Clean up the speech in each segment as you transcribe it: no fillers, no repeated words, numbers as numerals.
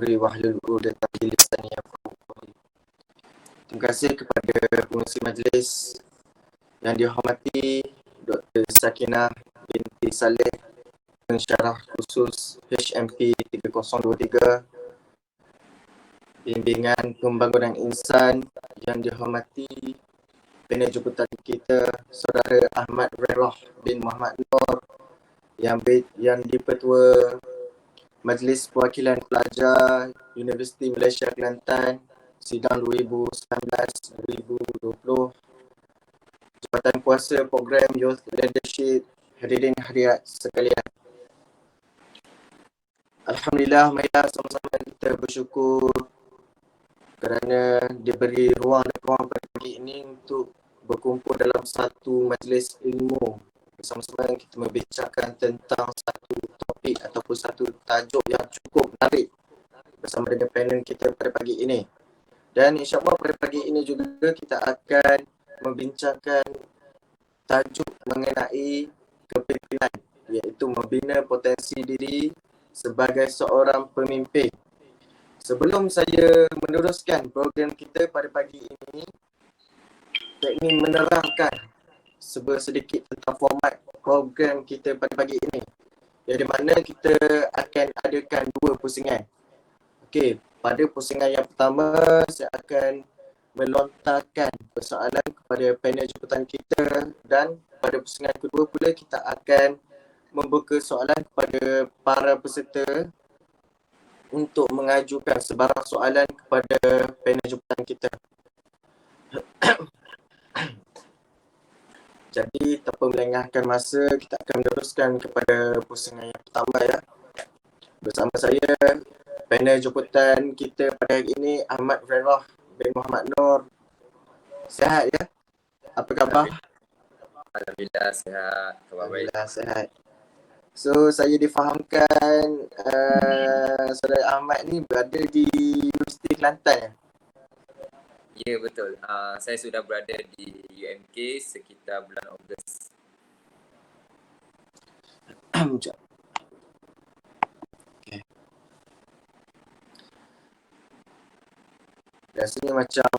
amri wahlul 'uqdatam min lisani yafqahu qawli. Terima kasih kepada pengerusi majlis yang dihormati Dr. Sakinah binti Saleh, pensyarah khusus HMP 3023, Bimbingan Pembangunan Insan yang dihormati panel jemputan kita Saudara Ahmad Rerah bin Muhammad Nur yang di-Pertua Majlis Perwakilan Pelajar Universiti Malaysia Kelantan sidang 2019-2020, Jabatan Kuasa Program Youth Leadership, hadirin hadirat sekalian. Alhamdulillah, marilah sama-sama kita bersyukur kerana diberi ruang dan ruang pada pagi ini untuk berkumpul dalam satu majlis ilmu bersama-sama kita membincangkan tentang satu topik ataupun satu tajuk yang cukup menarik bersama dengan panel kita pada pagi ini. Dan insyaAllah pada pagi ini juga kita akan membincangkan tajuk mengenai kepimpinan, iaitu membina potensi diri sebagai seorang pemimpin. Sebelum saya meneruskan program kita pada pagi ini, saya ingin menerangkan sedikit tentang format program kita pada pagi ini, yang di mana kita akan adakan dua pusingan. Okey, pada pusingan yang pertama saya akan melontarkan persoalan kepada panel jemputan kita, dan pada pusingan kedua pula kita akan membuka soalan kepada para peserta untuk mengajukan sebarang soalan kepada panel jemputan kita. Jadi tanpa melengahkan masa, kita akan meneruskan kepada pusingan yang pertama ya. Bersama saya, panel jemputan kita pada hari ini Ahmad Rerah bin Muhammad Nur. Sihat ya? Apa khabar? Alhamdulillah sihat, khabar baik. Alhamdulillah sihat. So saya difahamkan Saudara Ahmad ni berada di Universiti Kelantan ya? Ya betul, saya sudah berada di UMK sekitar bulan Ogos. Okay. Rasanya macam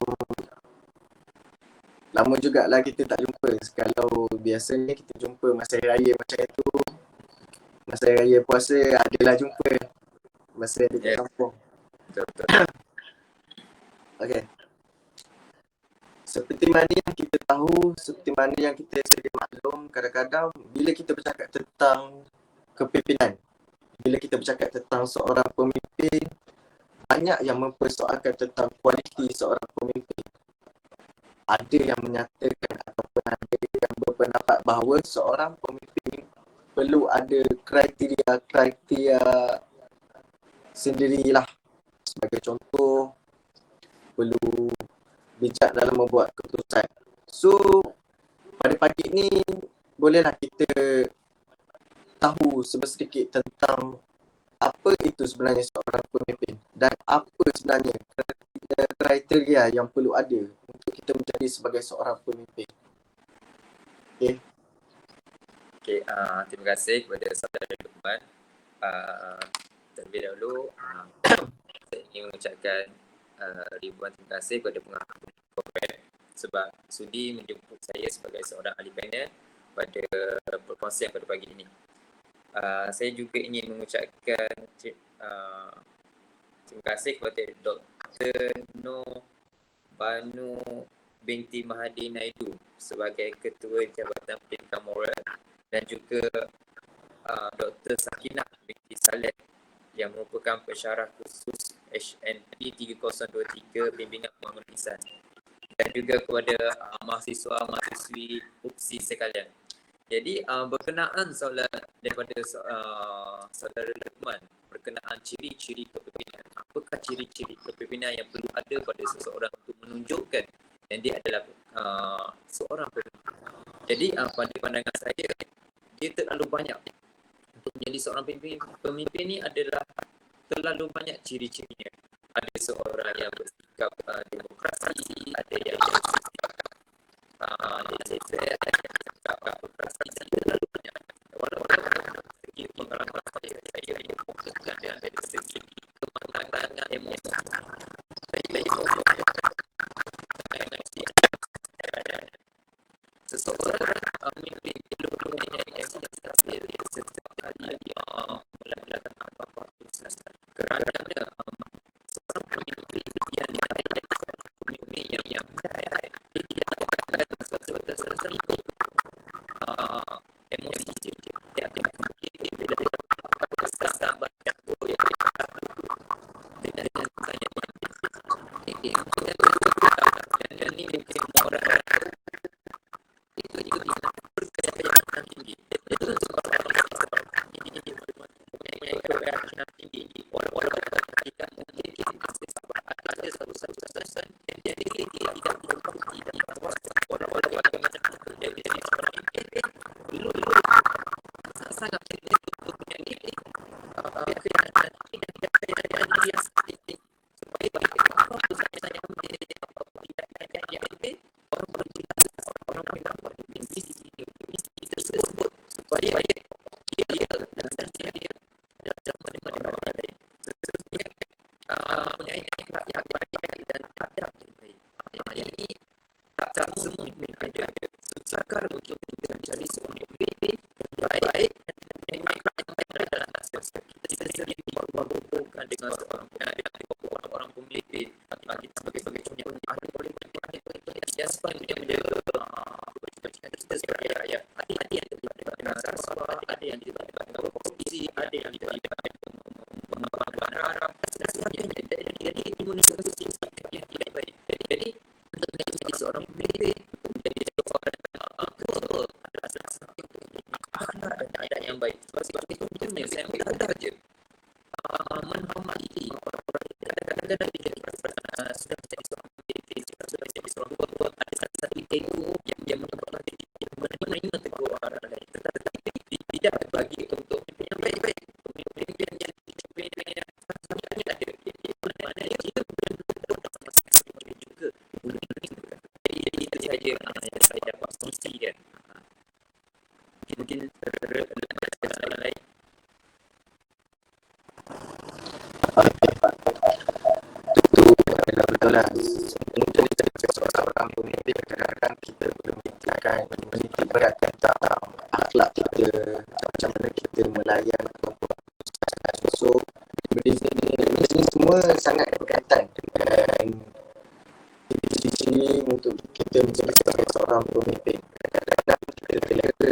lama jugalah kita tak jumpa. Kalau biasanya kita jumpa masa raya macam itu, masa raya puasa adalah jumpa masa ada kat kampung. Betul. Okey. Seperti mana yang kita tahu, seperti mana yang kita sedia maklum, kadang-kadang bila kita bercakap tentang kepimpinan, bila kita bercakap tentang seorang pemimpin, banyak yang mempersoalkan tentang kualiti seorang pemimpin. Ada yang menyatakan ataupun ada yang berpendapat bahawa seorang pemimpin perlu ada kriteria sendirilah. Sebagai contoh, perlu bijak dalam membuat keputusan. So, pada pagi ini bolehlah kita tahu sedikit tentang apa itu sebenarnya seorang pemimpin dan apa sebenarnya kriteria yang perlu ada untuk kita menjadi sebagai seorang pemimpin. Okey. Terima kasih kepada saudara Luqman. Terlebih dahulu saya ingin mengucapkan ribuan terima kasih kepada pengarah program sebab sudi menjemput saya sebagai seorang ahli panel pada perkongsian pada pagi ini. Saya juga ingin mengucapkan terima kasih kepada Dr. Noh Banu binti Mahathir Naidu sebagai Ketua Jabatan Pendidikan Moral, dan juga Dr. Sakinah binti Saleh yang merupakan pensyarah khusus HNP 3023 Bimbingan Pembangunan Insan, dan juga kepada mahasiswa-mahasiswi UPSI sekalian. Jadi berkenaan soalan daripada saudara Luqman berkenaan ciri-ciri kepimpinan. Apakah ciri-ciri kepimpinan yang perlu ada pada seseorang untuk menunjukkan yang dia adalah seorang pemimpin? Jadi pada pandangan saya, dia terlalu banyak. Untuk menjadi seorang pemimpin ni adalah terlalu banyak ciri-cirinya. Ada seorang yang bersikap demokrasi, ada yang bersikap laissez-faire, ada yang bersikap demokrasi, terlalu banyak. Walaupun segi pengalaman saya yang fokuskan dari segi kematangan seseorang memimpin yang stabil sesekali melakukan apa-apa kerana seorang pemimpin yang pemimpin yang baik dia tidak akan sesuatu tertentu emosi dia akan mungkin bila dia sahabat yang boleh dengan tanya dan ini mungkin orang itu berkeyakinan tinggi itu sebab ini mempunyai keyakinan tinggi orang-orang tidak memiliki ada satu jadi dia tidak berfungsi dan orang-orang yang menjadi seorang pemimpin dulu sangat penting untuk mempunyai keyakinan tinggi dan keyakinan dia sendiri supaya kalau saya menjadi yang penting orang misi tersebut supaya dia dan dia dalam menerima lain sesuai mempunyai yang baik dan adab yang baik. Jadi tak semua ada sukar untuk menjadi seorang pemimpin yang baik dan yang baik dalam aspek kita sendiri berhubungan dengan orang pemimpin kita sebagai contoh ada pemimpin yang sepatutnya menjaga kita sebagai rakyat ada yang tidak rasa ada yang tidak korupsi ada yang tidak mengembangkan haram dan sebagainya jadi itu menunjukkan sikap yang tidak baik jadi untuk menjadi seorang pemimpin menjadi seorang betul adalah satu akhlak dan adab yang baik sebagai contohnya saya ambil saja menghormati kadang-kadang sudah menjadi seorang pemimpin sudah menjadi seorang ketua ada satu ego yang menyebabkan menerima tegur orang lain tetapi tidak bagi untuk pemimpin yang baik-baik pemimpin yang sebenarnya ada mana kita boleh juga jadi itu saja yang saya dapat kongsikan mungkin ada lain Betul lah. Menjadi seorang pemimpin kadang-kadang kita akan menitik beratkan tentang akhlak kita, macam mana kita melayan ataupun sosok ini semua sangat berkaitan dengan sisi untuk kita menjadi sebagai seorang pemimpin. Kadang-kadang kita terleka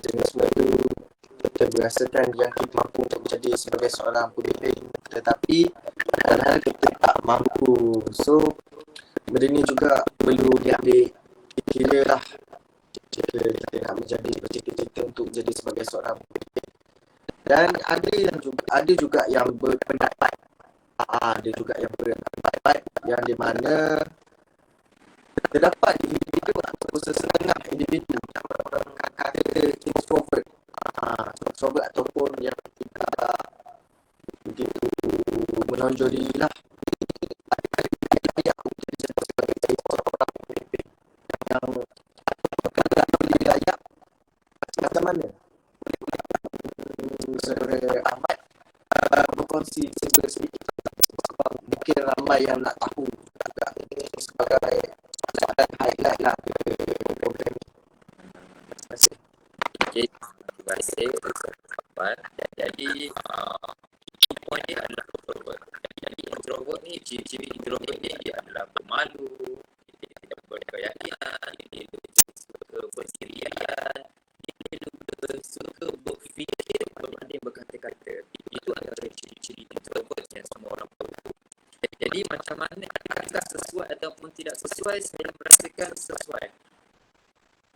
dengan semua itu kita berasakan yang kita mampu untuk menjadi sebagai seorang pemimpin tetapi padahal kita tak mampu. So benda ni juga perlu diambil kira lah jika kita nak menjadi cita-cita untuk jadi sebagai seorang pemimpin. Dan ada juga yang berpendapat ada juga yang berpendapat yang di mana terdapat individu atau sesetengah individu yang orang kata introvert ataupun yang tidak begitu menonjol diri lah yang seorang pemimpin yang boleh layak macam mana Saudara Ahmad berkongsi sedikit sebab mungkin ramai yang nak tahu agak ini sebagai soalan highlight lah program ni. Terima kasih. Okay, terima kasih soalan. Jadi point dia adalah introvert. Jadi introvert ni ciri-ciri introvert ni dia adalah pemalu, dia tidak berkeyakinan, dia suka bersendirian, dia suka berfikir berbanding berkata-kata. Itu adalah ciri-ciri introvert yang semua orang tahu. Jadi macam mana adakah sesuai ataupun tidak sesuai, saya merasakan sesuai.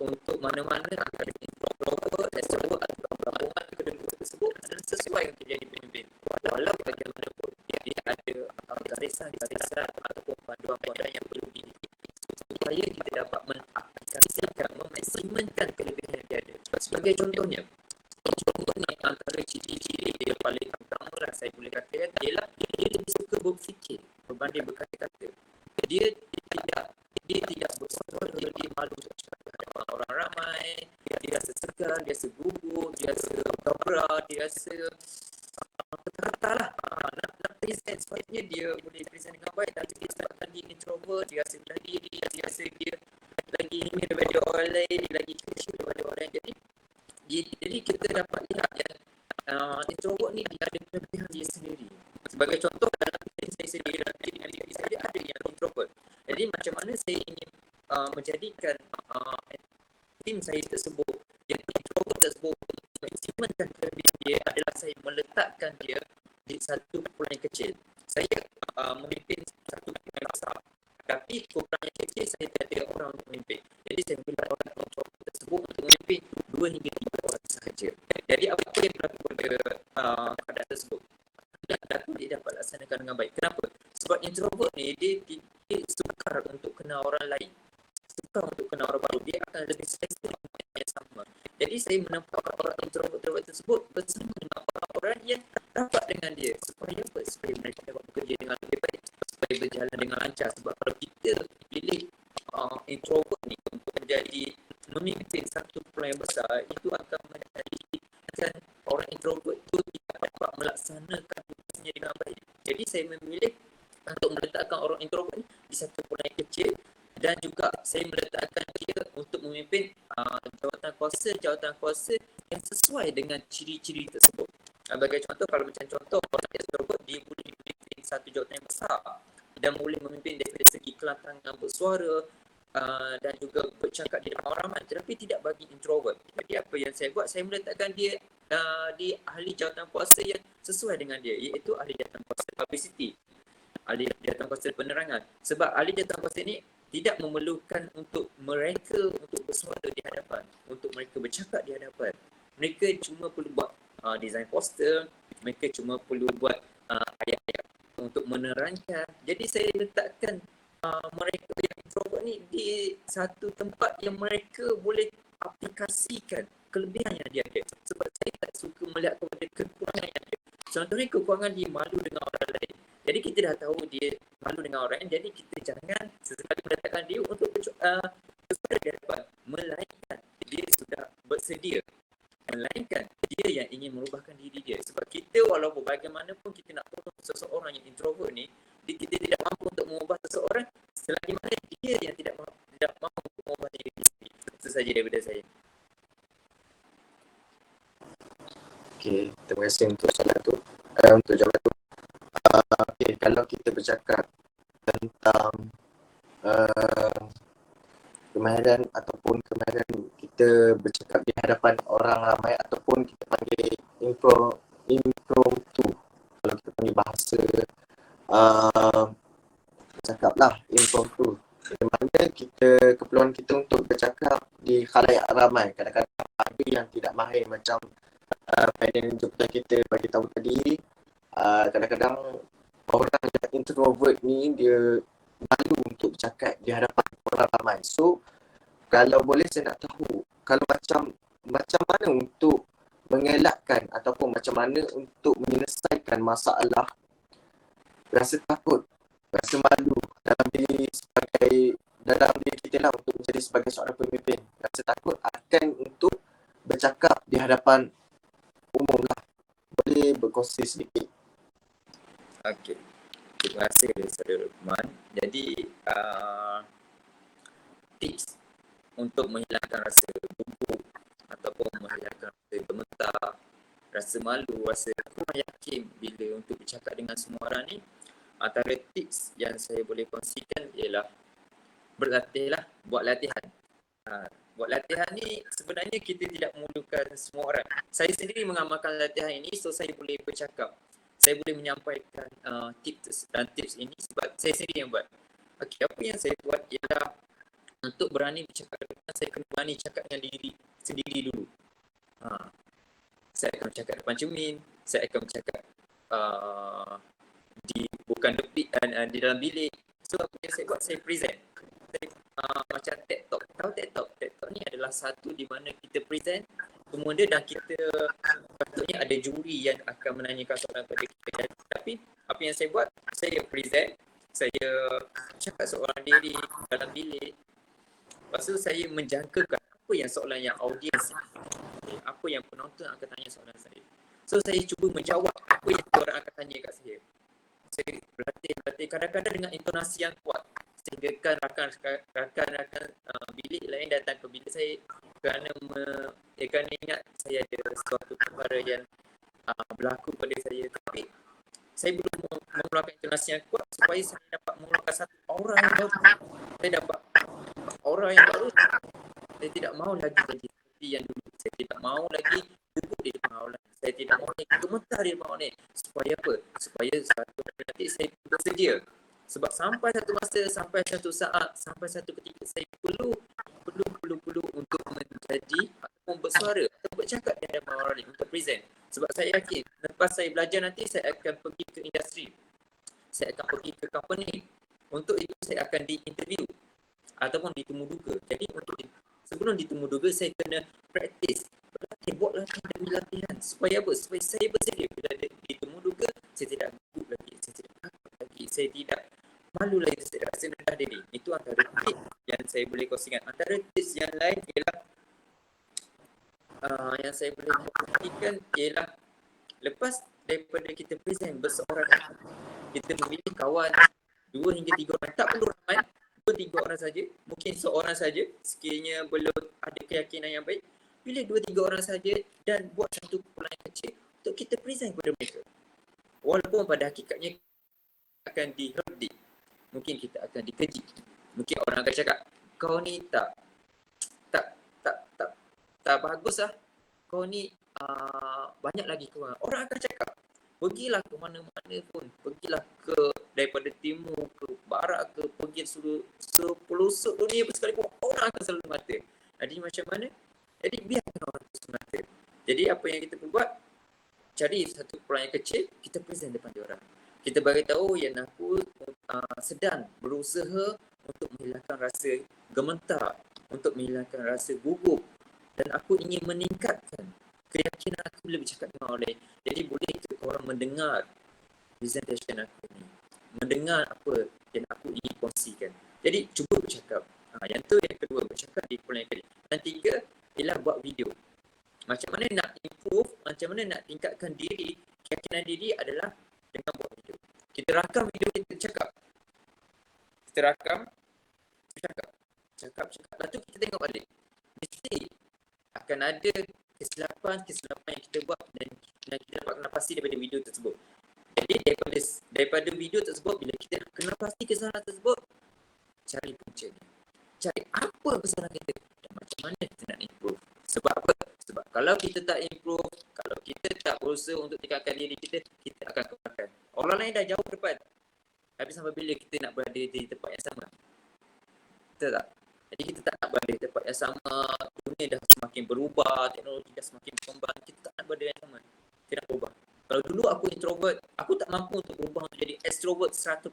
Untuk mana-mana antara introvert, extrovert atau gabungan kedua-dua tersebut adalah sesuai untuk jadi pemimpin. Walau bagaimanapun dia ada garisan-garisan ataupun panduan-panduan yang perlu diikuti supaya kita dapat mengaplikasikan, memaksimalkan kelebihan yang dia ada. Sebagai contohnya antara ciri-ciri dia paling utama lah saya boleh katakan ialah dia lebih suka berfikir berbanding berkata-kata. Dia tidak bersuara, dia malu hadapan orang ramai, dia rasa segan, dia rasa gugup, dia rasa gabra, dia rasa kata-kata lah nak present sepatutnya dia boleh present dengan baik tapi dia sebabkan dia introvert, dia rasa belah diri, dia rasa dia lagi ini daripada orang lain dia lagi kecil daripada orang. Jadi kita dapat lihat yang introvert ni dia ada kelebihan dia sendiri. Sebagai contoh, dalam tim saya sendiri, dalam tim saya dia ada yang introvert. Jadi macam mana saya ingin menjadikan tim saya tersebut, yang introvert tersebut, mengimplementkan kelebihan dia adalah saya meletakkan dia di satu kumpulan yang kecil. Saya memimpin satu kumpulan yang besar, tapi kumpulan yang kecil saya tak ada orang untuk memimpin. Jadi saya memilih orang introvert tersebut untuk memimpin 2 hingga 3 orang sahaja. Jadi apa yang berlaku pada keadaan tersebut? Dia dapat laksanakan dengan baik. Kenapa? Sebab introvert ni dia sukar untuk kenal orang lain, sukar untuk kenal orang baru. Dia akan lebih selesa dengan yang sama. Jadi saya menempatkan orang introvert tersebut bersama dengan orang yang rapat dengan dia, supaya mereka dapat bekerja dengan lebih baik, supaya berjalan dengan lancar. Sebab kalau kita pilih introvert ni untuk menjadi memimpin satu kumpulan yang besar, itu akan menjadikan orang introvert itu tidak dapat melaksanakan tugasnya dengan baik. Jadi saya memilih untuk meletakkan orang introvert ni di satu kumpulan yang kecil, dan juga saya meletakkan dia untuk memimpin jawatan kuasa yang sesuai dengan ciri-ciri tersebut. Sebagai contoh, kalau macam contoh orang introvert, dia boleh memimpin satu jawatan yang besar dan boleh memimpin dari segi kelantangan bersuara dan juga bercakap di depan orang ramai. Tetapi tidak bagi introvert. Jadi apa yang saya buat, saya meletakkan dia di ahli jawatan kuasa yang sesuai dengan dia, iaitu ahli jawatan kuasa publicity, ahli jawatan kuasa penerangan. Sebab ahli jawatan kuasa ni tidak memerlukan untuk mereka untuk bersuara di hadapan, untuk mereka bercakap di hadapan. Mereka cuma perlu buat design poster, mereka cuma perlu buat ayat-ayat untuk menerangkan. Jadi saya letakkan mereka yang introvert ni di satu tempat yang mereka boleh aplikasikan kelebihan yang dia ada. Sebab saya tak suka melihat kepada kekurangan yang ada. Contohnya kekurangan dia malu dengan orang lain. Jadi kita dah tahu dia malu dengan orang lain, jadi kita jangan sesekali meletakkan dia untuk bersuara di hadapan. Melainkan dia sudah bersedia, melainkan dia yang ingin merubahkan diri dia. Sebab kita walaupun bagaimanapun kita nak tolong seseorang yang introvert ni, kita tidak mampu untuk mengubah seseorang selagi mana dia yang tidak mampu untuk mengubah diri sendiri. Itu saja daripada saya. Okey, terima kasih untuk soalan tu. Untuk jawapan tu. Okey, kalau kita bercakap tentang kemahiran kita bercakap di hadapan orang ramai, ataupun kita panggil impromptu. Kalau kita panggil bahasa bercakaplah impromptu. Di mana keperluan kita untuk bercakap di khalayak ramai. Kadang-kadang ada yang tidak mahir, macam panel jemputan kita bagi tahu tadi. Kadang-kadang orang yang introvert ni dia malu untuk bercakap di hadapan orang ramai. So kalau boleh saya nak tahu, kalau macam mana untuk mengelakkan ataupun macam mana untuk menyelesaikan masalah rasa takut, rasa malu dalam diri kita lah untuk menjadi sebagai seorang pemimpin. Rasa takut akan untuk bercakap di hadapan umum lah. Boleh berkongsi sedikit? Okey. Terima kasih Saudara Lukman. Jadi tips untuk menghilangkan rasa gugup ataupun menghilangkan rasa gemetar, rasa malu, rasa kurang yakin bila untuk bercakap dengan semua orang ni, antara tips yang saya boleh kongsikan ialah berlatihlah, buat latihan. Buat latihan ni sebenarnya kita tidak memerlukan semua orang. Saya sendiri mengamalkan latihan ini, so saya boleh bercakap. Saya boleh menyampaikan tips ini sebab saya sendiri yang buat. Okey, apa yang saya buat ialah untuk berani bercakap depan, saya kena berani cakap dengan diri sendiri dulu. Saya akan bercakap depan cermin, saya akan bercakap di dalam bilik. So apa yang saya buat, saya present. Macam TED Talk. Tahu TED Talk? TED Talk ni adalah satu di mana kita present kemudian dan kita patutnya ada juri yang akan menanyakan soalan kepada kita. Tapi apa yang saya buat, saya present, saya cakap seorang diri dalam bilik. Lepas tu saya menjangkakan apa yang soalan yang audiens, apa yang penonton akan tanya soalan saya. So saya cuba menjawab apa yang orang akan tanya kat saya. Saya berlatih kadang-kadang dengan intonasi yang kuat. sehinggakan rakan-rakan bilik lain datang ke bilik saya kerana kerana ingat saya ada suatu perkara yang berlaku pada saya, tapi saya belum mengeluarkan intonasi yang kuat supaya saya dapat mengeluarkan satu aura yang baru. Saya dapat aura yang baru. Saya tidak mahu lagi jadi seperti yang dulu. Saya tidak mahu lagi duduk di depan orang lain. Saya tidak mahu lagi gemetar di depan orang lain. Supaya apa? Supaya satu hari nanti saya bersedia. Sebab sampai satu masa, sampai satu saat, sampai satu ketika saya perlu untuk menjadi ataupun bersuara atau bercakap di hadapan orang lain untuk present. Sebab saya yakin lepas saya belajar nanti saya akan pergi ke industri. Saya akan pergi ke company. Untuk itu saya akan di-interview ataupun ditemu duga. Jadi sebelum ditemu duga saya kena praktis. Berlatih, buat latihan demi latihan. Supaya apa? Supaya saya bersedia bila ditemu duga, saya tidak gugup lagi, saya tidak takut lagi, saya tidak malu lagi, saya rasa rendah diri. Itu antara tips yang saya boleh kongsikan. Antara tips yang lain ialah yang saya boleh kongsikan ialah lepas daripada kita present berseorangan, kita memilih kawan 2 hingga 3 orang, tak perlu ramai, 2-3 orang saja, mungkin seorang saja sekiranya belum ada keyakinan yang baik. Pilih 2-3 orang saja dan buat satu kumpulan yang kecil untuk kita present kepada mereka. Walaupun pada hakikatnya akan diherdik, mungkin kita akan dikeji, mungkin orang akan cakap kau ni tak bagus lah, kau ni banyak lagi kawan. Orang akan cakap pergilah ke mana-mana pun, pergilah ke daripada timur ke barat ke, pergi sepelosok dunia pun sekalipun, orang akan selalu mata. Jadi macam mana? Jadi biarkan orang itu semata. Jadi apa yang kita perlu buat, cari satu kumpulan yang kecil, kita present depan dia orang. Kita beritahu yang aku sedang berusaha untuk menghilangkan rasa gemetar, untuk menghilangkan rasa gugup, dan aku ingin meningkatkan keyakinan aku bila bercakap dengan orang lain. Jadi boleh ke orang mendengar presentation aku ni, mendengar apa yang aku ingin kongsikan. Jadi cuba bercakap. Yang tu yang kedua, bercakap di kumpulan yang kecil. Yang tiga ialah buat video. Macam mana nak improve, macam mana nak tingkatkan diri, keyakinan diri adalah dengan buat video. Kita rakam video kita cakap. Kita rakam, cakap. Lepas tu kita tengok balik. Mesti akan ada kesilapan yang kita buat dan kita dapat kena pasti daripada video tersebut. Jadi daripada video tersebut, bila kita kena pasti kesalahan tersebut, cari puncanya. Cari apa kesalahan kita dan macam mana kita nak improve. Sebab apa? Sebab kalau kita tak improve, kalau kita tak berusaha untuk tingkatkan diri kita, kita akan kebakar. Orang lain dah jauh depan. Tapi sampai bila kita nak berada di tempat yang sama? Betul tak? Jadi kita tak nak berada di tempat yang sama. Dunia dah semakin berubah, teknologi dah semakin berkembang. Kita tak nak berada yang sama. Kita nak berubah. Kalau dulu aku introvert, aku tak mampu untuk berubah untuk jadi extrovert 100%.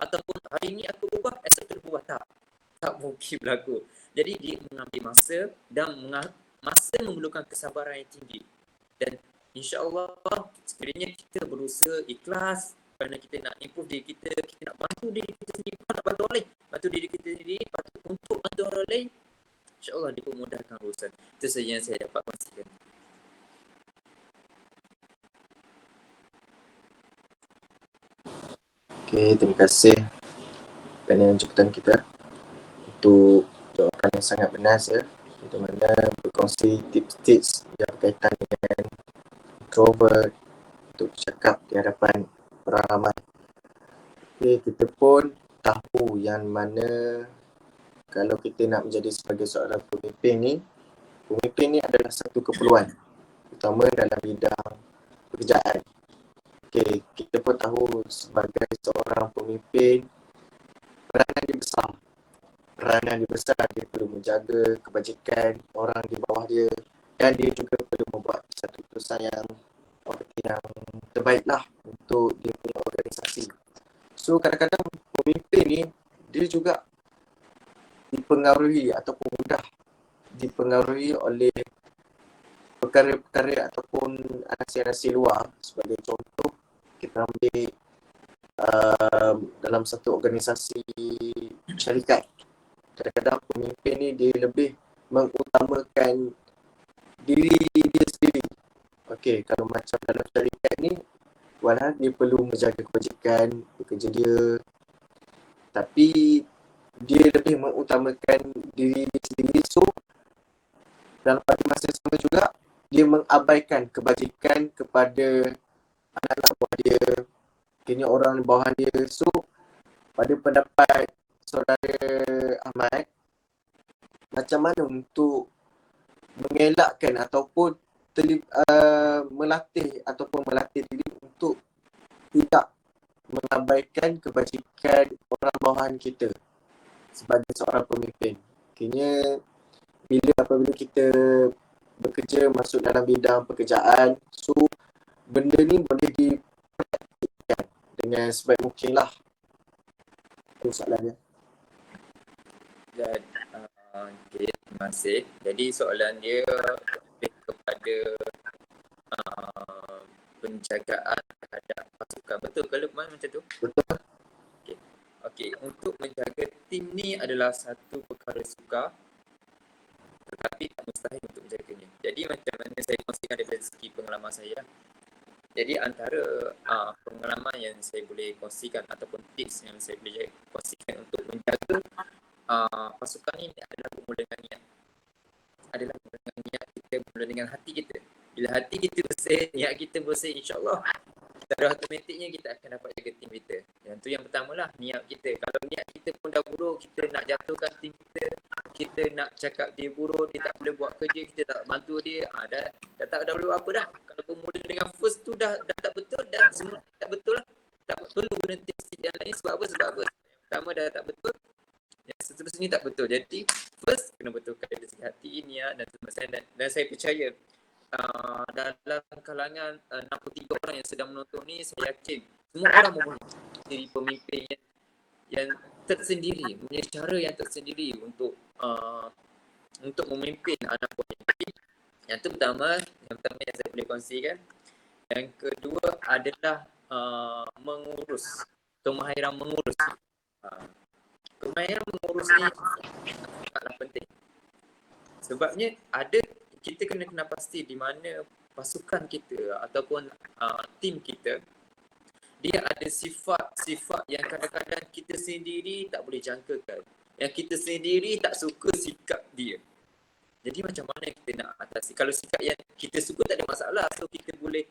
Ataupun hari ini aku berubah, esok aku berubah. Tak mungkin berlaku. Jadi dia mengambil masa dan masa memerlukan kesabaran yang tinggi. Dan insya-Allah sekiranya kita berusaha ikhlas kerana kita nak improve diri kita nak bantu diri kita sendiri, bukan nak bantu orang lain, bantu diri kita sendiri, untuk bantu orang lain, insya-Allah dipermudahkan urusan. Itu saja yang saya dapat kongsikan. Okay, terima kasih kerana jemputan kita untuk jawapan yang sangat benar ya, di mana berkongsi tips-tips yang berkaitan dengan introvert untuk bercakap di hadapan orang ramai. Okay, kita pun tahu yang mana kalau kita nak menjadi sebagai seorang pemimpin ni adalah satu keperluan, terutama dalam bidang pekerjaan. Okay, kita pun tahu sebagai seorang pemimpin, peranan dia besar. Dia perlu menjaga kebajikan orang di bawah dia, dan dia juga perlu membuat satu keputusan yang terbaiklah untuk dia punya organisasi. So kadang-kadang pemimpin ni dia juga dipengaruhi ataupun mudah dipengaruhi oleh perkara-perkara ataupun nasihat-nasihat luar. Sebagai contoh, kita ambil dalam satu organisasi syarikat, kadang-kadang pemimpin ni dia lebih mengutamakan diri dia sendiri. Okey, kalau macam dalam syarikat ni, walau dia perlu menjaga kebajikan pekerja dia, tapi dia lebih mengutamakan diri dia sendiri. So dalam pada masa yang sama juga dia mengabaikan kebajikan kepada anak-anak buah dia, kini orang di bawah dia. So pada pendapat saudara Ahmad, macam mana untuk mengelakkan ataupun melatih diri untuk tidak mengabaikan kebajikan orang bawahan kita sebagai seorang pemimpin. Kini apabila kita bekerja masuk dalam bidang pekerjaan, so benda ni boleh dipraktikkan dengan sebaik mungkin lah. Itu soalannya. Dan okay, terima kasih. Jadi soalan dia lebih kepada penjagaan terhadap pasukan. Betul ke Luqman macam tu? Betul. Okey, untuk menjaga tim ni adalah satu perkara sukar, tetapi tak mustahil untuk menjaganya. Jadi macam mana saya kongsikan dari segi pengalaman saya. Jadi antara pengalaman yang saya boleh kongsikan ataupun tips yang saya boleh kongsikan untuk menjaga pasukan ni adalah bermula dengan niat. Adalah bermula dengan niat kita, bermula dengan hati kita. Bila hati kita bersih, niat kita bersih, insyaAllah secara automatiknya kita akan dapat jaga tim kita. Yang tu yang pertama lah, niat kita. Kalau niat kita pun dah buruk, kita nak jatuhkan tim kita, kita nak cakap dia buruk, dia tak boleh buat kerja, kita tak bantu dia, dah tak ada perlu apa dah. Kalau bermula dengan first tu dah tak betul, dah semua tak betul lah. Tak perlu guna tips yang lain. Sebab apa? Yang pertama dah tak betul, yang seterusnya tak betul. Jadi first kena betulkan dari segi hati, niat dan semasa. Dan saya percaya dalam kalangan 63 orang yang sedang menonton ni, saya yakin semua orang mempunyai diri pemimpin yang tersendiri, punya cara yang tersendiri untuk memimpin anak buahnya. Yang pertama yang saya boleh kongsikan. Yang kedua adalah mengurus, kemahiran mengurus. Kemahiran mengurus ni sangatlah penting. Sebabnya kita kena pasti di mana pasukan kita ataupun tim kita, dia ada sifat-sifat yang kadang-kadang kita sendiri tak boleh jangkakan. Yang kita sendiri tak suka sikap dia. Jadi macam mana kita nak atasi? Kalau sikap yang kita suka tak ada masalah. So kita boleh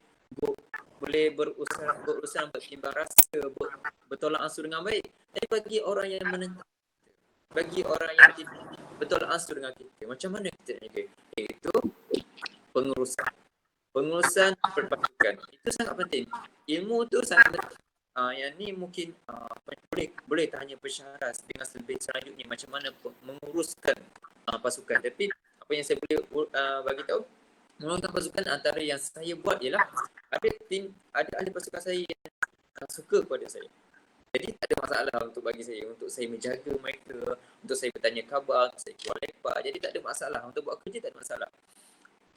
berusaha bertimbang rasa, bertolak ansur dengan baik. Tapi bagi orang yang menentang, bagi orang yang tidak bertolak ansur dengan kita, macam mana kita nak jaga? Iaitu pengurusan perpasukan. Itu sangat penting. Ilmu tu sangat penting. Yang ni mungkin boleh tanya pesyaras dengan lebih selanjutnya macam mana menguruskan pasukan. Tapi apa yang saya boleh bagi tahu, menguruskan pasukan antara yang saya buat ialah ada ahli pasukan saya yang suka kepada saya. Jadi tak ada masalah untuk bagi saya, untuk saya menjaga mereka, untuk saya bertanya khabar, untuk saya keluar lepak. Jadi tak ada masalah, untuk buat kerja tak ada masalah.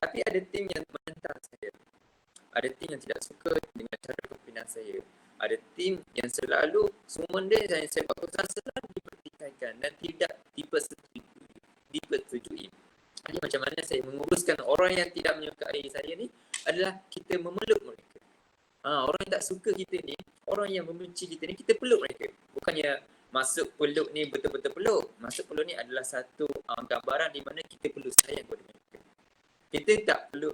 Tapi ada tim yang menentang saya. Ada tim yang tidak suka dengan cara kepimpinan saya. Ada tim yang selalu semua benda yang saya buat keputusan selalu dipertikaikan dan tidak dipersetujui. Jadi macam mana saya menguruskan orang yang tidak menyukai saya ni adalah kita memeluk mereka. Orang yang tak suka kita ni, orang yang membenci kita ni, kita peluk mereka. Bukannya masuk peluk ni betul-betul peluk. Masuk peluk ni adalah satu gambaran di mana kita perlu sayang kepada mereka. Kita tak perlu,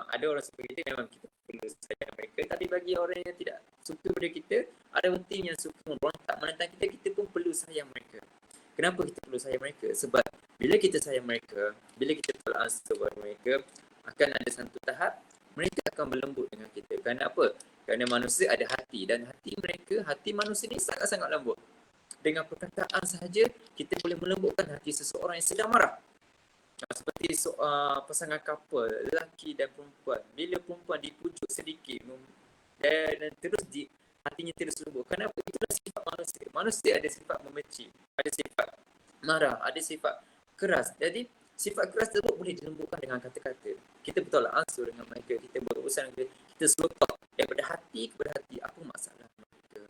ada orang suka kita, memang kita perlu sayang mereka. Tapi bagi orang yang tidak suka pada kita, ada tim yang suka memberontak menentang kita, kita pun perlu sayang mereka. Kenapa kita perlu sayang mereka? Sebab bila kita sayang mereka, bila kita tolak ansur kepada mereka, akan ada satu tahap mereka akan berlembut dengan kita. Kerana apa? Kerana manusia ada hati, dan hati manusia ni sangat-sangat lembut. Dengan perkataan sahaja kita boleh melembutkan hati seseorang yang sedang marah. Seperti pasangan couple, lelaki dan perempuan. Bila perempuan dipujuk sedikit dan terus hatinya terus lembut. Kenapa? Itulah sifat manusia. Manusia ada sifat membenci, ada sifat marah, ada sifat keras. Jadi sifat keras tersebut boleh dilembutkan dengan kata-kata. Kita bertolak ansur dengan mereka, kita berurusan dengan mereka, kita selotok daripada hati kepada hati. Apa masalah mereka?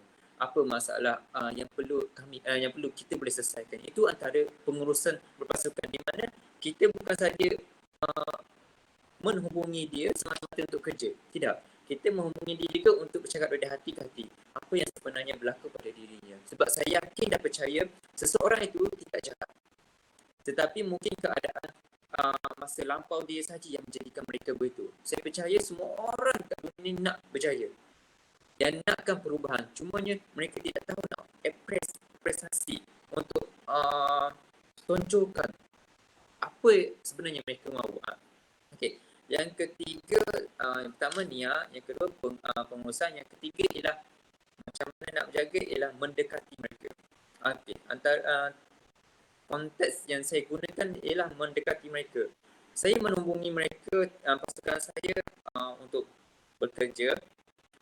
Apa masalah yang perlu kita boleh selesaikan? Itu antara pengurusan berpasukan, di mana kita bukan saja menghubungi dia semata-mata untuk kerja. Tidak. kita menghubungi dia juga untuk bercakap dari hati ke hati. Apa yang sebenarnya berlaku pada dirinya. Sebab saya yakin dan percaya seseorang itu tidak jahat. Tetapi mungkin keadaan masa lampau dia saja yang menjadikan mereka begitu. Saya percaya semua orang kat dunia ini nak berjaya dan nakkan perubahan. Cumanya mereka tidak tahu nak prestasi untuk tonjolkan apa sebenarnya mereka mahu. Okey. Yang ketiga, yang pertama niat, yang kedua pengusaha, yang ketiga ialah macam mana nak berjaga ialah mendekati mereka. Okey, antara konteks yang saya gunakan ialah mendekati mereka. Saya menghubungi mereka, pasukan saya untuk bekerja.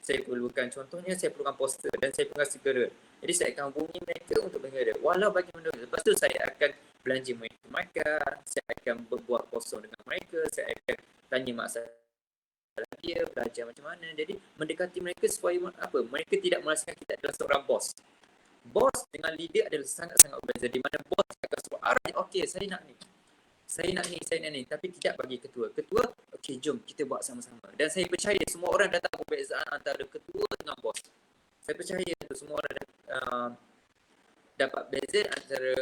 Saya perlukan, contohnya saya perlukan poster dan saya perlukan segera. Jadi saya akan hubungi mereka untuk berada. Walau bagaimana. Lepas tu saya akan belanja mereka makan, saya akan berbuat kosong dengan mereka, saya akan tanya masalah dia, belajar macam mana. Jadi mendekati mereka supaya apa? Mereka tidak merasakan kita adalah seorang bos. Bos dengan leader adalah sangat-sangat berbeza. Di mana bos akan suruh arah, okey saya nak ni. Saya nak ni. Tapi tidak bagi ketua. Ketua, okey jom kita buat sama-sama. Dan saya percaya semua orang dah tahu perbezaan antara ketua dengan bos. Saya percaya tu semua orang dapat beza antara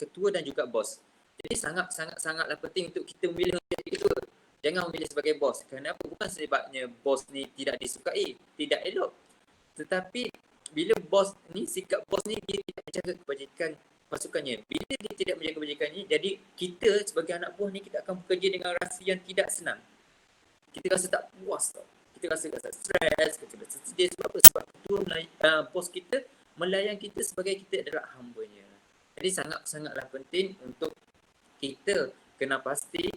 ketua dan juga bos. Jadi sangatlah penting untuk kita memilih menjadi ketua. Jangan memilih sebagai bos. Kenapa? Bukan sebabnya bos ni tidak disukai, tidak elok. Tetapi bila bos ni, sikap bos ni dia tidak menjaga kebajikan pasukannya. Bila dia tidak menjaga kebajikannya, jadi kita sebagai anak buah ni kita akan bekerja dengan rasa yang tidak senang. Kita rasa tak puas tau. Kita rasa stres, kita rasa sedih. Sebab apa? Sebab ketua bos kita melayan kita sebagai kita adalah hambanya. Jadi sangatlah penting untuk kita kena pasti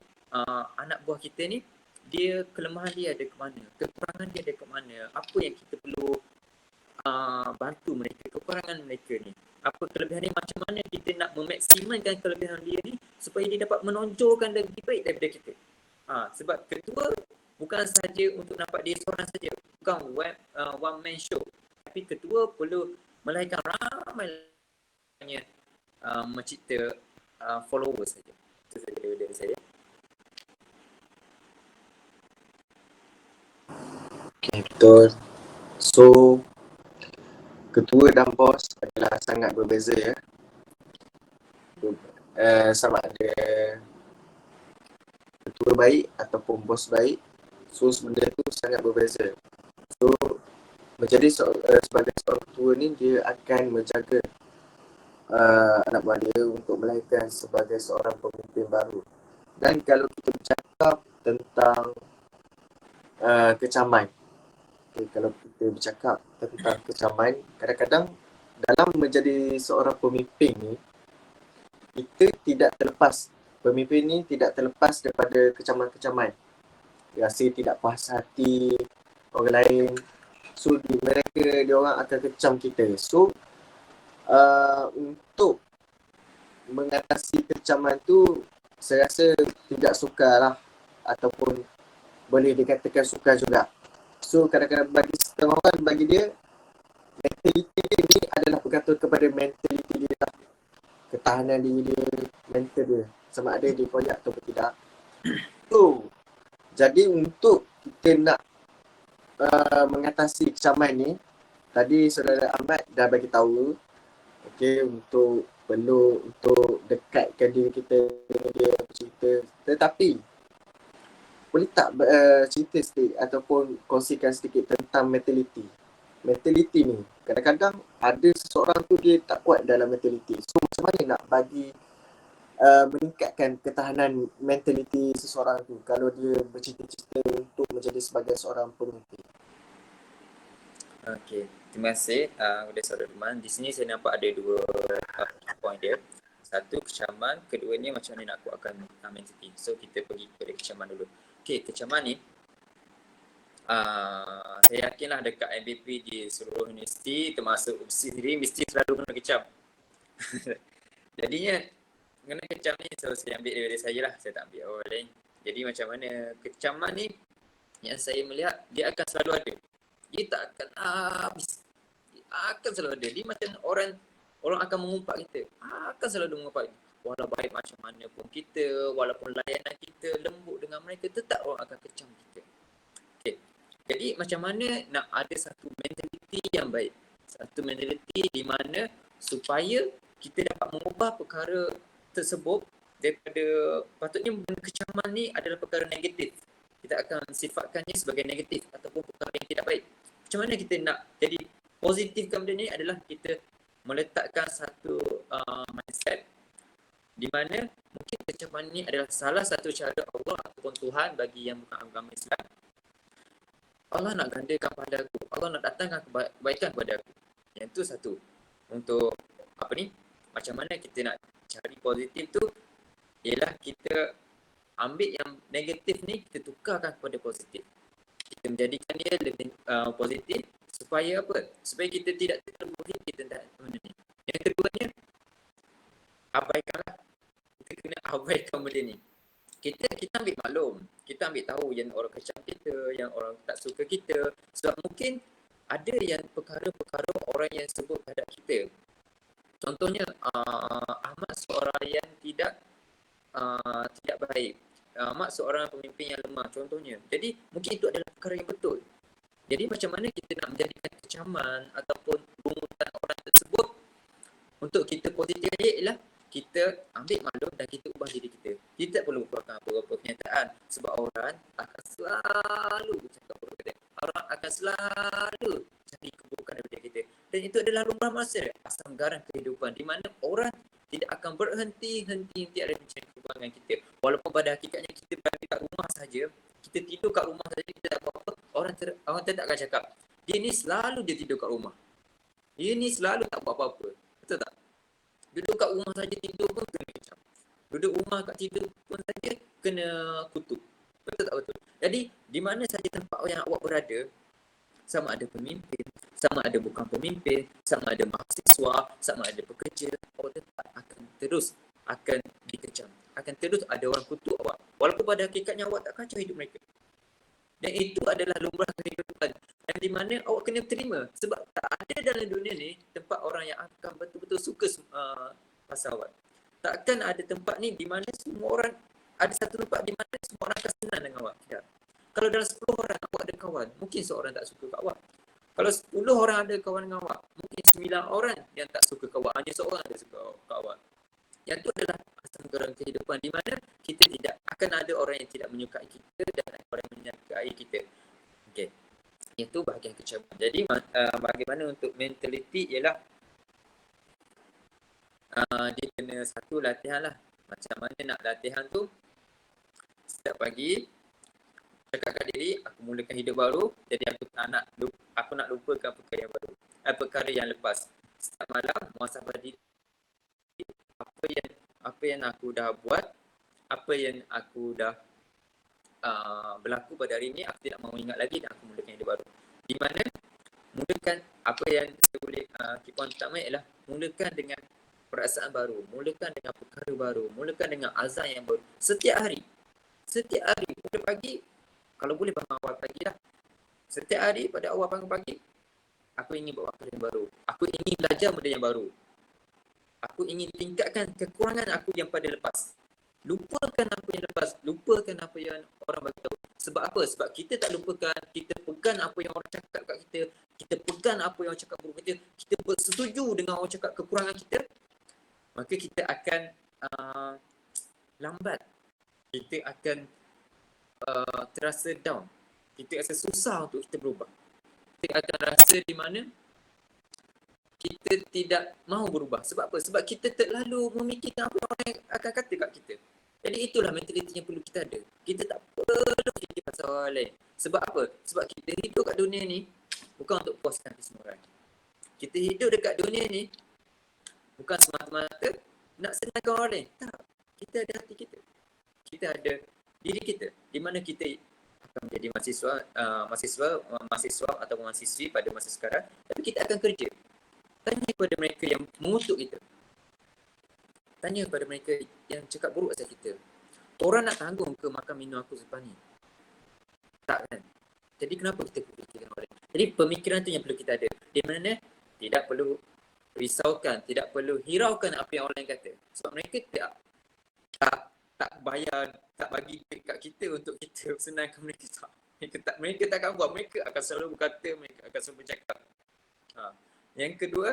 anak buah kita ni, dia kelemahan dia ada ke mana, kekurangan dia ada ke mana, apa yang kita perlu bantu mereka, kekurangan mereka ni, apa kelebihan dia, macam mana kita nak memaksimalkan kelebihan dia ni supaya dia dapat menonjolkan lebih baik daripada kita. Sebab ketua bukan saja untuk nampak dia seorang saja, bukan one man show, tapi ketua perlu melahirkan ramai mencipta followers saja. Itu saja dari saya. Okay, betul. So, ketua dan bos adalah sangat berbeza ya. Sama ada ketua baik ataupun bos baik. So, sebenarnya tu sangat berbeza. So, menjadi sebagai seorang ketua ni, dia akan menjaga anak buah dia untuk melahirkan sebagai seorang pemimpin baru. Dan kalau kita bercakap tentang kecaman, okay, kalau kita bercakap tentang kecaman, kadang-kadang dalam menjadi seorang pemimpin ni, pemimpin ni tidak terlepas daripada kecaman-kecaman. Rasa tidak puas hati orang lain. So, dia orang akan kecam kita. So, untuk mengatasi kecaman tu, saya rasa tidak sukar lah, ataupun boleh dikatakan sukar juga. So, kadang-kadang bagi setengah orang, bagi dia, mentaliti dia ni adalah bergantung kepada mentaliti dia lah. Ketahanan diri dia, mental dia, sama ada dia koyak atau tidak. So, jadi untuk kita nak mengatasi kecaman ni, tadi Saudara Ahmad dah bagi tahu, okey, perlu untuk dekatkan diri kita dengan dia, bercerita. Tetapi boleh tak cerita sikit ataupun kongsikan sedikit tentang mentaliti ni? Kadang-kadang ada seseorang tu dia tak kuat dalam mentaliti. So macam mana nak bagi meningkatkan ketahanan mentaliti seseorang tu kalau dia bercita-cita untuk menjadi sebagai seorang pemimpin? Okey, terima kasih kepada Saudara Luqman. Di sini saya nampak ada dua point dia. Satu, kecaman. Keduanya, macam mana nak kuatkan mentaliti. So, kita pergi kepada kecaman dulu. Okey, kecaman ni, saya yakinlah dekat MBP di seluruh universiti, termasuk UPSI sendiri, mesti selalu kena kecam. Jadinya, kena kecam ni, so saya ambil dari saya lah. Saya tak ambil orang lain. Jadi, macam mana kecaman ni, yang saya melihat, dia akan selalu ada. Dia tak akan habis. Dia akan selalu ada. Dia macam orang akan mengumpat kita. Akan selalu mengumpat. Walau baik macam mana pun kita, walaupun layanan kita lembut dengan mereka, tetap orang akan kecam kita. Jadi macam mana nak ada satu mentaliti yang baik. Satu mentaliti di mana supaya kita dapat mengubah perkara tersebut daripada patutnya benda kecaman ni adalah perkara negatif. Kita akan sifatkannya sebagai negatif ataupun perkara yang tidak baik. Macam mana kita nak jadi positifkan benda ni adalah kita meletakkan satu mindset di mana mungkin kecaman ni adalah salah satu cara Allah ataupun Tuhan bagi yang bukan agama Islam. Allah nak gandakan pada aku. Allah nak datangkan kebaikan kepada aku. Yang itu satu. Untuk apa ni? Macam mana kita nak cari positif tu ialah kita ambil yang negatif ni kita tukarkan kepada positif. Kita menjadikan dia lebih positif supaya apa? Supaya kita tidak terlalu kita tak benda ni. Yang keduanya abaikanlah. Kita kena abaikan benda ni. Kita ambil maklum, kita ambil tahu yang orang kecam kita, yang orang tak suka kita. Sebab mungkin ada yang perkara-perkara orang yang sebut terhadap kita. Contohnya Ahmad seorang yang tidak baik. Ahmad seorang pemimpin yang lemah contohnya. Jadi mungkin itu adalah perkara yang betul. Jadi macam mana kita nak menjadikan kecaman ataupun bungutan orang tersebut untuk kita positif dia ialah kita ambil maklum dan kita ubah diri kita. Kita tak perlu keluarkan apa-apa kenyataan sebab orang akan selalu cakap buruk kita. Orang akan selalu cari keburukan daripada kita. Dan itu adalah lumrah manusia, asam garam kehidupan di mana orang tidak akan berhenti-henti ada mencari kekurangan kita. Walaupun pada hakikatnya kita berada kat rumah saja, kita tidur kat rumah saja, kita tak buat apa, orang tak akan cakap, dia ni selalu dia tidur kat rumah. Dia ni selalu tak buat apa-apa. Betul tak? Duduk kat rumah saja tidur pun kena kecam. Duduk rumah kat tidur pun saja kena kutuk. Betul tak betul? Jadi di mana saja tempat yang awak berada, sama ada pemimpin, sama ada bukan pemimpin, sama ada mahasiswa, sama ada pekerja, awak tetap akan dikecam. Akan terus ada orang kutuk awak. Walaupun pada hakikatnya awak tak kacau hidup mereka. Dan itu adalah lumrah kehidupan. Dan di mana awak kena terima. Sebab tak ada dalam dunia ni tempat orang yang akan betul-betul suka pasal awak. Takkan ada tempat ni di mana semua orang, ada satu tempat di mana semua orang akan senang dengan awak. Tidak. Kalau dalam 10 orang awak ada kawan, mungkin seorang tak suka kat awak. Kalau 10 orang ada kawan dengan awak, mungkin 9 orang yang tak suka kat awak, hanya seorang ada suka kat awak. Yang itu adalah asam garam kehidupan di mana kita tidak akan ada orang yang tidak menyukai kita dan orang yang menyukai kita. Okey. Itu bahagian kecaman. Jadi bagaimana untuk mentaliti ialah dia kena satu latihan lah. Macam mana nak latihan tu? Setiap pagi cakap kat diri, aku mulakan hidup baru. Jadi aku nak lupakan perkara yang baru. Perkara yang lepas. Setiap malam muhasabah diri, apa yang aku dah buat, apa yang aku dah berlaku pada hari ini, aku tidak mahu ingat lagi dan aku mulakan hidup baru. Di mana mulakan apa yang saya boleh keep on utama ialah mulakan dengan perasaan baru, mulakan dengan perkara baru, mulakan dengan azam yang baru. Setiap hari, pada pagi, kalau boleh bangun awal pagi lah. Setiap hari pada awal bangun pagi, aku ingin buat perkara yang baru. Aku ingin belajar benda yang baru. Aku ingin tingkatkan kekurangan aku yang pada lepas. Lupakan apa yang lepas. Lupakan apa yang orang bagi tahu. Sebab apa? Sebab kita tak lupakan. Kita pegang apa yang orang cakap kat kita. Kita pegang apa yang orang cakap buruk kita. Kita bersetuju dengan orang cakap kekurangan kita. Maka kita akan lambat. Kita akan terasa down. Kita rasa susah untuk kita berubah. Kita akan rasa di mana kita tidak mahu berubah. Sebab apa? Sebab kita terlalu memikirkan apa orang akan kata kat kita. Jadi itulah mentaliti yang perlu kita ada. Kita tak perlu fikir pasal orang lain. Sebab apa? Sebab kita hidup kat dunia ni bukan untuk puaskan semua orang. Kita hidup dekat dunia ni bukan semata-mata nak senangkan orang lain. Tak. Kita ada hati kita. Kita ada diri kita. Di mana kita akan menjadi mahasiswa atau mahasiswi pada masa sekarang. Tapi kita akan kerja. Tanya kepada mereka yang mengutuk kita. Tanya kepada mereka yang cakap buruk pasal kita. Orang nak tanggung ke makan minum aku selepas ni? Tak kan? Jadi kenapa kita fikirkan orang lain? Jadi pemikiran tu yang perlu kita ada. Di mana tidak perlu risaukan, tidak perlu hiraukan apa yang orang lain kata. Sebab mereka tak bayar, tak bagi dekat kita untuk kita senangkan mereka. Tak. Mereka tak akan buat, mereka akan selalu berkata, mereka akan selalu bercakap. Yang kedua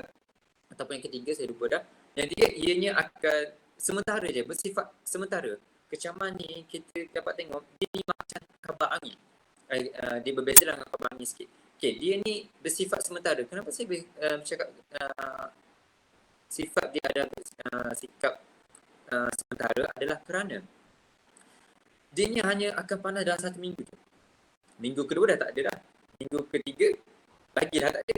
ataupun yang ketiga saya lupa dah. Yang tiga, ianya akan sementara je, bersifat sementara. Kecaman ni kita dapat tengok dia ni macam kabar angin. Dia berbeza dengan kabar angin sikit. Okay, dia ni bersifat sementara. Kenapa saya cakap sifat dia ada sikap sementara adalah kerana dia ni hanya akan panas dalam 1 minggu je. Minggu kedua dah tak ada dah. Minggu ketiga lagi dah tak ada.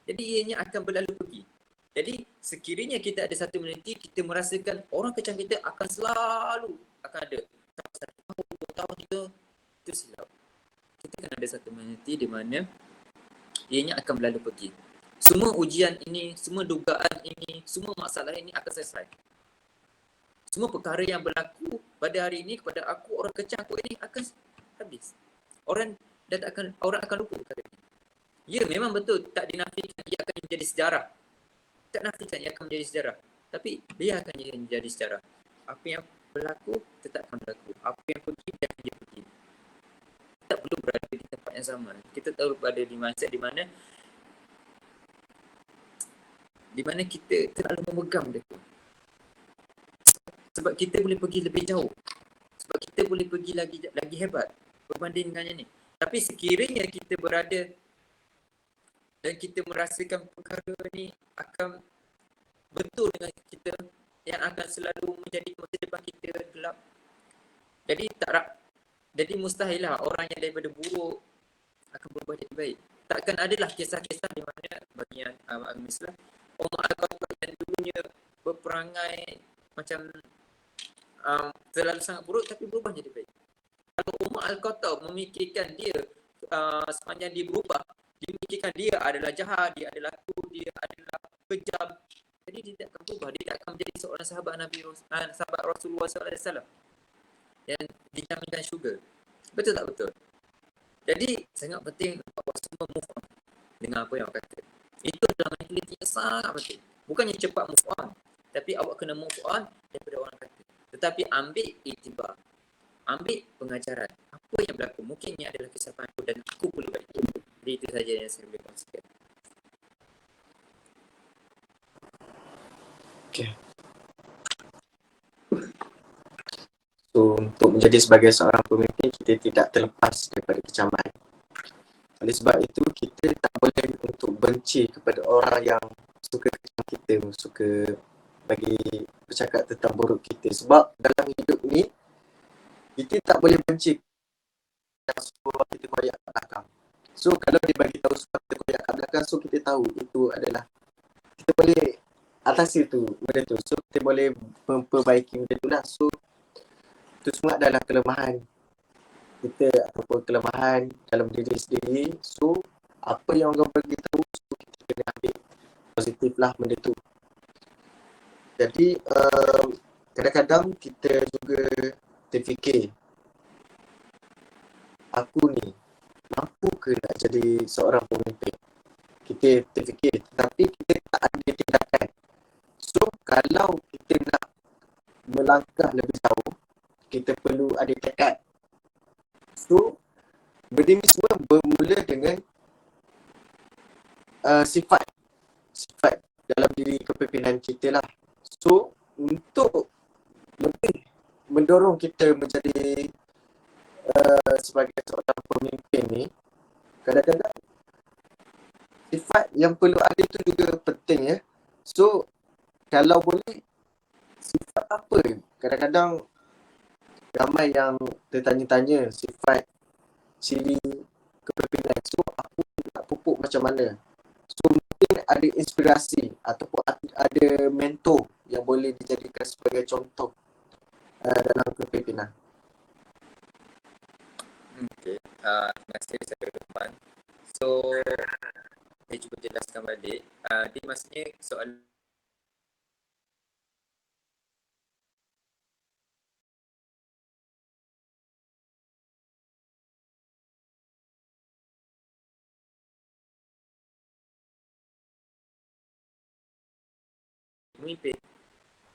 Jadi ianya akan berlalu pergi. Jadi sekiranya kita ada satu meniti, kita merasakan orang kecam kita akan selalu akan ada. Sampai 1 tahun, 2 tahun itu silap. Kita akan ada satu meniti di mana ianya akan berlalu pergi. Semua ujian ini, semua dugaan ini, semua masalah ini akan selesai. Semua perkara yang berlaku pada hari ini kepada aku, orang kecam aku ini akan habis. Orang akan lupa perkara ini. Ya, memang betul tak dinafikan ia akan menjadi sejarah. Tak nafikan ia akan menjadi sejarah. Tapi dia akan menjadi sejarah. Apa yang berlaku tetap akan berlaku. Apa yang pergi dia akan pergi. Tak perlu berada di tempat yang sama. Kita tahu berada di mindset di mana kita terlalu memegang dia. Sebab kita boleh pergi lebih jauh. Sebab kita boleh pergi lagi hebat berbanding dengan yang ni. Tapi sekiranya kita berada dan kita merasakan perkara ni akan betul dengan kita, yang akan selalu menjadi masa depan kita gelap. Jadi mustahil lah orang yang daripada buruk akan berubah jadi baik. Takkan adalah kisah-kisah di mana bagi agama Islam, Umar Al-Khattab yang dulunya berperangai macam terlalu sangat buruk tapi berubah jadi baik. Kalau Umar Al-Khattab memikirkan dia sepanjang dia berubah, dia memikirkan dia adalah jahat, dia adalah dia adalah kejam, jadi dia tak akan berubah, dia tak akan menjadi seorang sahabat sahabat Rasulullah SAW yang dijaminkan syurga. Betul tak betul? Jadi sangat penting awak semua move on dengan apa yang awak kata. Itu adalah mentaliti yang sangat penting. Bukannya cepat move on, tapi awak kena move on daripada orang kata. Tetapi ambil iktibar, ambil pengajaran. Apa yang berlaku mungkin ini adalah kesilapan aku dan aku perlu baik. Jadi itu saja yang saya boleh kongsikan. Okay. So, untuk menjadi sebagai seorang pemimpin, kita tidak terlepas daripada kecaman. Oleh sebab itu, kita tak boleh untuk benci kepada orang yang suka kecam kita, suka bagi bercakap tentang buruk kita. Sebab dalam hidup ni, kita tak boleh benci suruh kita koyak kat belakang. So, kalau dia bagi tahu suruh kita koyak kat belakang, so kita tahu itu adalah, kita boleh atasi tu, benda tu. So, kita boleh memperbaiki benda tu lah. So, itu semua adalah kelemahan kita ataupun kelemahan dalam diri sendiri. So, apa yang orang bagi tahu, so kita kena ambil positif lah benda tu. Jadi, kadang-kadang kita juga terfikir, aku ni mampu ke nak jadi seorang pemimpin? Kita terfikir, tetapi kita tak ada tindakan. So, kalau kita nak melangkah lebih jauh, kita perlu ada tekad. So, benda ni semua bermula dengan sifat dalam diri kepimpinan kita lah. So, untuk lebih mendorong kita menjadi sebagai seorang pemimpin ni, kadang-kadang sifat yang perlu ada tu juga penting ya. So, kalau boleh, sifat apa? Kadang-kadang ramai yang tertanya-tanya sifat ciri kepimpinan. So, aku nak pupuk macam mana? So, mungkin ada inspirasi ataupun ada mentor yang boleh dijadikan sebagai contoh dalam kepimpinan. Okay. Terima kasih saya Rahman. So, saya cuba jelaskan balik. Dia maksudnya soalan pemimpin.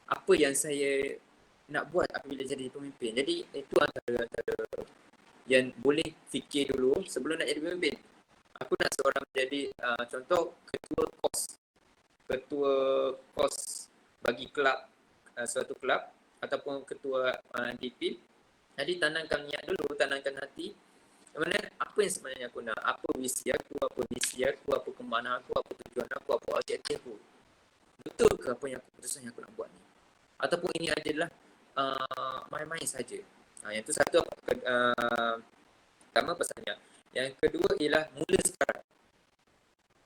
Apa yang saya nak buat apabila jadi pemimpin. Jadi itu antara yang boleh fikir dulu sebelum nak jadi pemimpin. Aku nak seorang menjadi contoh ketua kos bagi kelab, suatu kelab ataupun ketua DP. Jadi tanamkan niat dulu, tanamkan hati. Mana apa yang sebenarnya aku nak, apa visi aku, apa misi aku, apa kemana aku, apa tujuan aku, apa objektif aku. Betul ke apa yang keputusan yang aku nak buat ni? Ataupun ini adalah main-main saja. Yang tu satu pertama pesannya. Yang kedua ialah mula sekarang.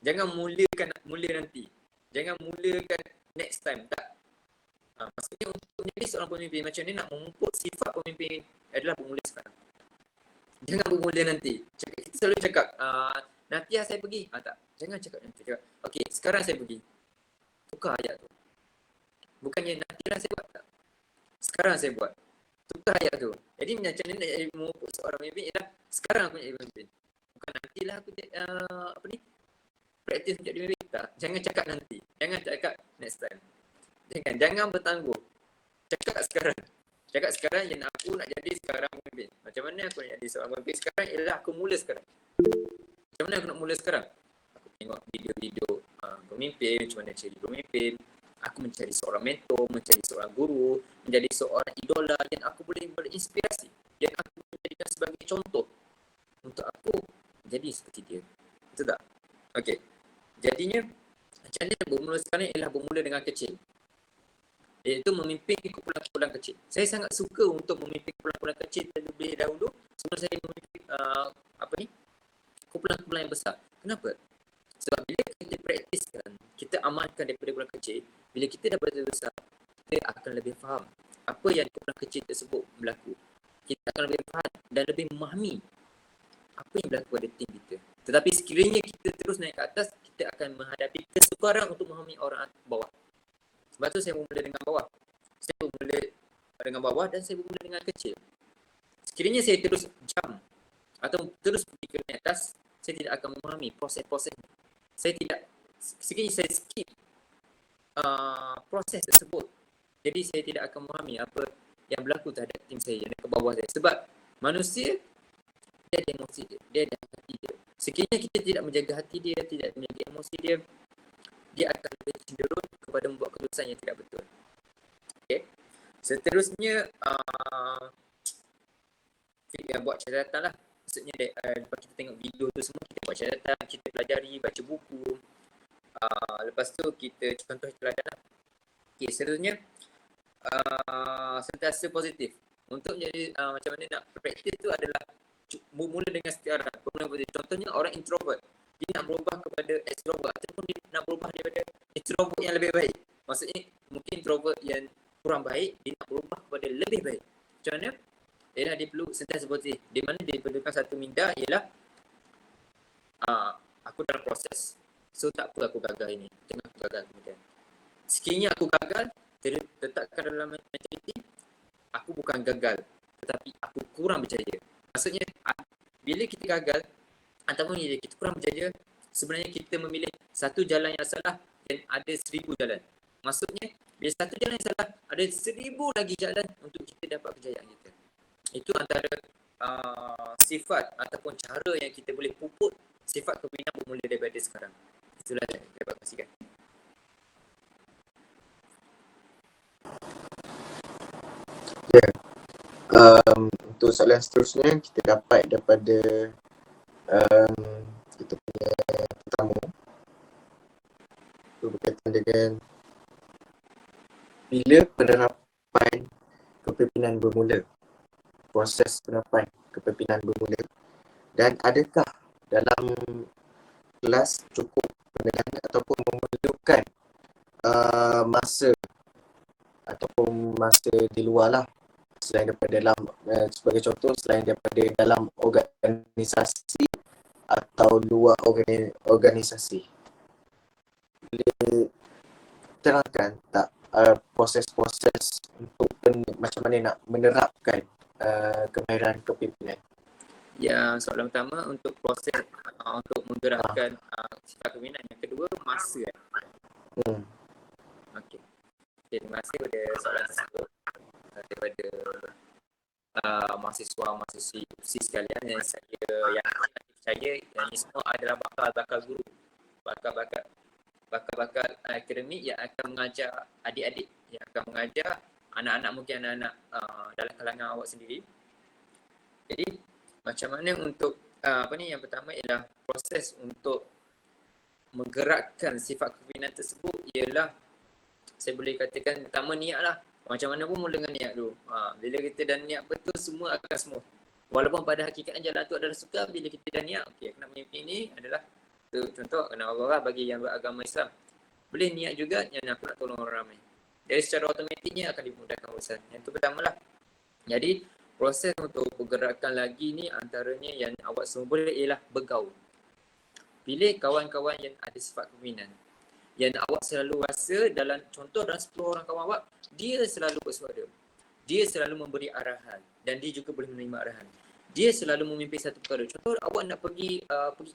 Jangan mula nanti. Jangan mulakan next time. Tak. Maksudnya untuk menjadi seorang pemimpin macam ni, nak memupuk sifat pemimpin adalah bermula sekarang. Jangan bermula nanti. Kita selalu cakap, nanti saya pergi. Tak. Jangan cakap nanti. Cakap, okey, sekarang saya pergi. Tukar ayat tu. Bukannya nantilah saya buat. Tak. Sekarang saya buat. Tukar ayat tu. Jadi macam ni nak jadi memupuk seorang pemimpin ialah sekarang aku nak jadi pemimpin. Bukan nantilah aku praktis untuk jadi pemimpin. Tak. Jangan cakap nanti. Jangan cakap next time. Jangan bertangguh. Cakap sekarang. Cakap sekarang yang aku nak jadi sekarang pemimpin. Macam mana aku nak jadi seorang pemimpin sekarang ialah aku mula sekarang. Macam mana aku nak mula sekarang? Aku tengok video-video pemimpin, macam mana jadi pemimpin. Aku mencari seorang mentor, mencari seorang guru, menjadi seorang idola yang aku boleh berinspirasi. Yang aku menjadikan sebagai contoh untuk aku jadi seperti dia. Betul tak? Okey. Jadinya, macam mana bermula sekarang ialah bermula dengan kecil. Iaitu memimpin kumpulan-kumpulan kecil. Saya sangat suka untuk memimpin kumpulan-kumpulan kecil terlebih dahulu sebelum saya memimpin kumpulan-kumpulan yang besar. Kenapa? Sebab bila kita praktiskan, kita amalkan daripada kumpulan kecil, bila kita dah besar, kita akan lebih faham apa yang kumpulan kecil tersebut berlaku. Kita akan lebih faham dan lebih memahami apa yang berlaku pada tim kita. Tetapi sekiranya kita terus naik ke atas, kita akan menghadapi kesukaran untuk memahami orang bawah. Sebab tu saya bermula dengan bawah. Saya bermula dengan bawah dan saya bermula dengan kecil. Sekiranya saya terus jump atau terus pergi ke atas, saya tidak akan memahami proses-proses. Sekiranya saya skip proses tersebut, jadi saya tidak akan memahami apa yang berlaku terhadap tim saya yang ke bawah saya. Sebab manusia, dia ada emosi dia, dia ada hati dia. Sekiranya kita tidak menjaga hati dia, tidak menjaga emosi dia, dia akan lebih cenderung kepada membuat keputusan yang tidak betul. Okay. Seterusnya, buat catatan lah. Maksudnya, lepas kita tengok video tu semua, kita buat catatan, kita pelajari, baca buku. Lepas tu, kita contoh teladan lah. Okay, seterusnya, sentiasa positif. Untuk menjadi macam mana nak praktis tu adalah mula dengan sekarang. Contohnya, orang introvert. Dia nak berubah kepada extrovert ataupun dia nak berubah daripada introvert yang lebih baik. Maksudnya mungkin introvert yang kurang baik, dia nak berubah kepada lebih baik. Macam mana? Dia perlu sentiasa positif. Di mana dia perlukan satu minda ialah aku dalam proses. So tak apa aku gagal ini. Jangan aku gagal kemudian. Sekiranya aku gagal, letakkan dalam mentaliti, aku bukan gagal, tetapi aku kurang berjaya. Maksudnya bila kita gagal ataupun kita kurang berjaya, sebenarnya kita memilih satu jalan yang salah dan ada 1000 jalan. Maksudnya, bila satu jalan yang salah, ada 1000 lagi jalan untuk kita dapat kejayaan kita. Itu antara sifat ataupun cara yang kita boleh pupuk sifat kepimpinan bermula daripada sekarang. Itulah yang saya dapat kongsikan. Ya. Untuk soalan seterusnya, kita dapat daripada kita punya tetamu. Itu berkaitan dengan bila penerapan kepimpinan bermula, proses penerapan kepimpinan bermula, dan adakah dalam kelas cukup penerangan ataupun memerlukan masa ataupun masa di luar lah, selain daripada dalam, sebagai contoh, selain daripada dalam organisasi atau luar organisasi. Boleh terangkan tak proses-proses untuk macam mana nak menerapkan kemahiran kepimpinan? Ya, soalan pertama untuk proses untuk menggerakkan sifat kepimpinan. Yang kedua, masa. Okey. Terima kasih pada soalan tersebut daripada mahasiswa-mahasiswi sekalian yang saya percaya yang ini semua adalah bakal guru, bakal akademik yang akan mengajar adik-adik, yang akan mengajar anak-anak, mungkin anak-anak dalam kalangan awak sendiri. Jadi macam mana untuk yang pertama ialah proses untuk menggerakkan sifat kepimpinan tersebut ialah, saya boleh katakan pertama niat lah. Macam mana pun mula dengan niat dulu. Bila kita dah niat betul, semua akan semua. Walaupun pada hakikatnya jalan tu adalah suka, bila kita dah niat, okey, aku nak memimpin ni adalah contoh, kena Allah bagi yang beragama Islam. Boleh niat juga yang aku nak tolong orang ramai. Jadi secara automatiknya akan dimudahkan urusan. Yang tu pertama lah. Jadi proses untuk pergerakan lagi ni antaranya yang awak semua boleh ialah bergaul. Pilih kawan-kawan yang ada sifat kepimpinan. Yang awak selalu rasa dalam 10 orang kawan awak, dia selalu bersuara. Dia selalu memberi arahan dan dia juga boleh menerima arahan. Dia selalu memimpin satu perkara. Contoh awak nak pergi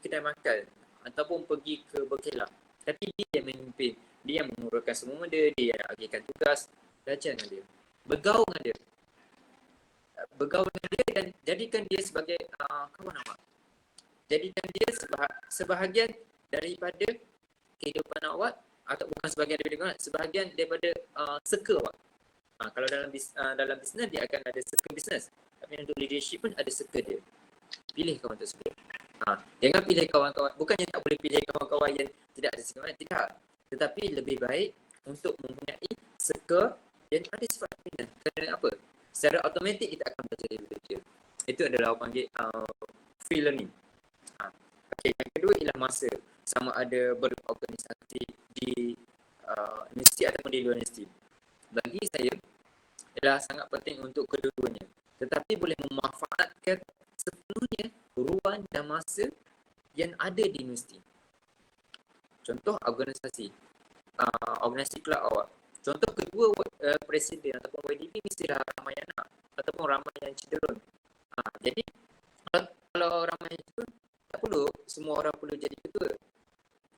kedai makan ataupun pergi ke berkelah. Tapi dia yang memimpin. Dia yang menguruskan semua benda, dia yang agihkan tugas. Belajar dengan dia. Bergaul dengan dia. Bergaul dengan dia dan jadikan dia sebagai kawan awak. Jadikan dia sebahagian daripada kehidupan awak, atau bukan sebahagian daripada sebahagian daripada circle awak. Kalau dalam bisnes dia akan ada circle bisnes. Tapi untuk leadership pun ada circle dia. Pilih kawan tersebut. Jangan pilih kawan-kawan, bukannya tak boleh pilih kawan-kawan yang tidak ada circle, tidak. Tetapi lebih baik untuk mempunyai circle yang ada sifat kepimpinan. Kerana apa? Secara automatik kita akan belajar dari dia. Itu adalah orang panggil free learning. Okay, yang kedua ialah masa. Sama ada berorganisasi di universiti ataupun di luar universiti. Bagi saya ialah sangat penting untuk kedua-duanya. Tetapi boleh memanfaatkan sepenuhnya ruang dan masa yang ada di universiti. Contoh organisasi. Organisasi kelab awak. Contoh kedua presiden ataupun YDP mestilah ramai anak ataupun ramai yang cenderung. Jadi kalau ramai itu tak perlu semua orang perlu jadi ketua.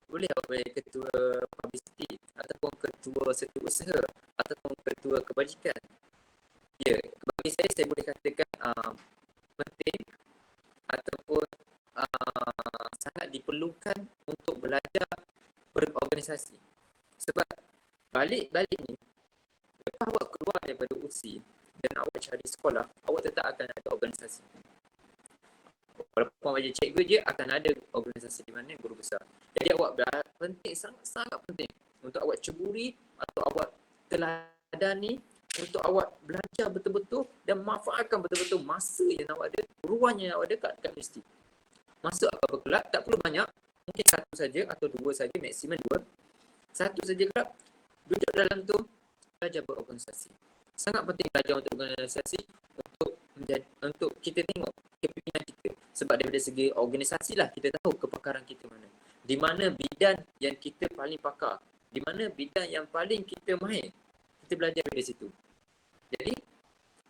Boleh awak ketua publicity ataupun ketua setiausaha ataupun ketua kebajikan. Ya, bagi saya boleh katakan penting ataupun sangat diperlukan untuk belajar berorganisasi. Sebab balik ni, lepas awak keluar daripada USI dan awak cari sekolah, awak tetap akan ada organisasi. Walaupun awak jadi cikgu je, akan ada organisasi di mana guru besar. Jadi awak penting, sangat penting untuk awak ceburi atau awak teladani, untuk awak belajar betul-betul dan manfaatkan betul-betul masa yang awak ada, ruang yang awak ada kat universiti. Masuk apa kelab, tak perlu banyak, mungkin satu saja atau dua saja, maksimum dua. Satu saja kelab, duduk dalam tu, belajar berorganisasi. Sangat penting belajar untuk organisasi untuk kita tengok kepimpinan kita. Sebab daripada segi organisasi lah kita tahu kepakaran kita mana. Di mana bidang yang kita paling pakar, di mana bidang yang paling kita mahir, kita belajar dari situ. Jadi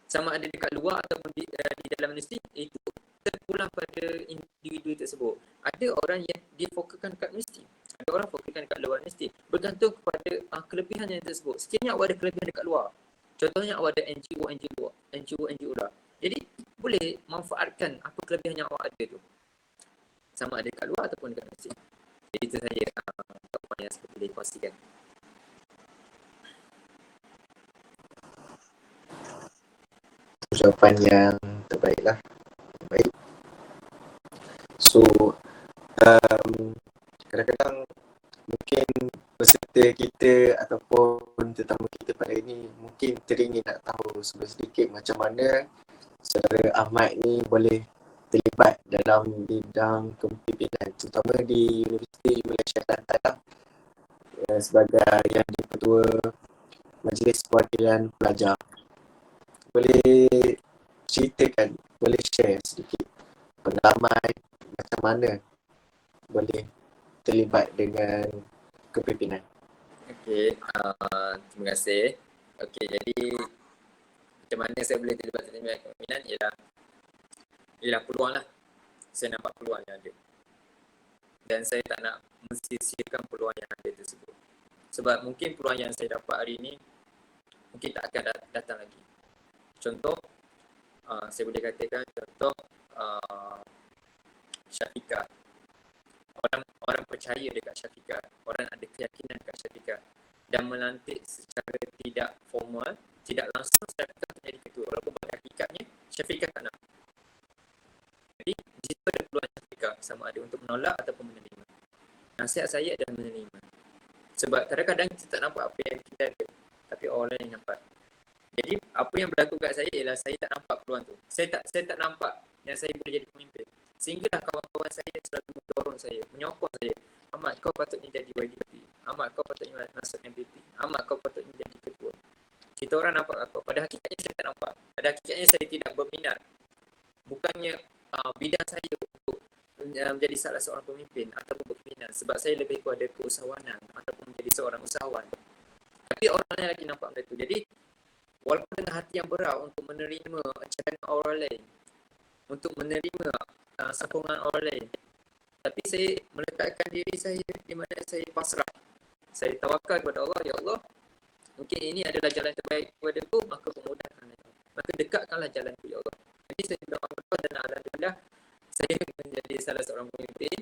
sama ada dekat luar ataupun di dalam universiti, itu terpulang pada individu tersebut. Ada orang yang dia fokuskan dekat universiti, ada orang fokuskan dekat luar universiti. Bergantung kepada kelebihan yang tersebut. Sekiranya awak ada kelebihan dekat luar, contohnya awak ada NGO lah. Jadi boleh manfaatkan apa kelebihan yang awak ada tu, sama ada dekat luar ataupun dekat universiti. Jadi itu saja apa yang saya boleh kongsikan. Ucapan yang terbaiklah. Baik. So kadang-kadang mungkin peserta kita ataupun tetamu kita pada ini mungkin teringin nak tahu sedikit macam mana saudara Ahmad ni boleh terlibat dalam bidang kepimpinan, terutama di Universiti Malaysia Kelantan sebagai yang ketua Majlis Perwakilan Pelajar. Boleh ceritakan, boleh share sedikit pengalaman macam mana boleh terlibat dengan kepimpinan. Okey, terima kasih. Okey, jadi macam mana saya boleh terlibat dengan kepimpinan ialah peluang lah. Saya nampak peluang yang ada. Dan saya tak nak mensia-siakan peluang yang ada tersebut. Sebab mungkin peluang yang saya dapat hari ini mungkin tak akan datang lagi. Contoh, Saya boleh katakan contoh Syafiqah. Orang percaya dekat Syafiqah, orang ada keyakinan dekat Syafiqah dan melantik secara tidak formal, tidak langsung Syafiqah menjadi ketua, walaupun pada hakikatnya Syafiqah tak nak. Jadi di situ ada peluang Syafiqah sama ada untuk menolak ataupun menerima. Nasihat saya adalah menerima. Sebab kadang-kadang kita tak nampak apa yang kita ada, tapi orang lain nampak. Jadi apa yang berlaku kat saya ialah saya tak nampak peluang tu. Saya tak nampak yang saya boleh jadi pemimpin. Sehinggalah kawan-kawan saya selalu mendorong saya, menyokong saya. Ahmad, kau patutnya jadi YDP. Ahmad, kau patutnya masuk MPP. Ahmad, kau patutnya jadi ketua. Kita orang nampak aku. Pada hakikatnya saya tak nampak. Pada hakikatnya saya tidak berminat. Bukannya bidang saya untuk menjadi salah seorang pemimpin ataupun berminat. Sebab saya lebih kepada keusahawanan ataupun menjadi seorang usahawan. Tapi orang lain lagi nampak benda tu. Jadi walaupun dengan hati yang berat untuk menerima cadangan orang lain, untuk menerima sokongan orang lain, tapi saya meletakkan diri saya di mana saya pasrah. Saya tawakal kepada Allah, ya Allah, mungkin ini adalah jalan terbaik kepadaku, maka pemudahkanlah. Maka dekatkanlah jalanku, ya Allah. Jadi saya berdoa dan alhamdulillah saya menjadi salah seorang pemimpin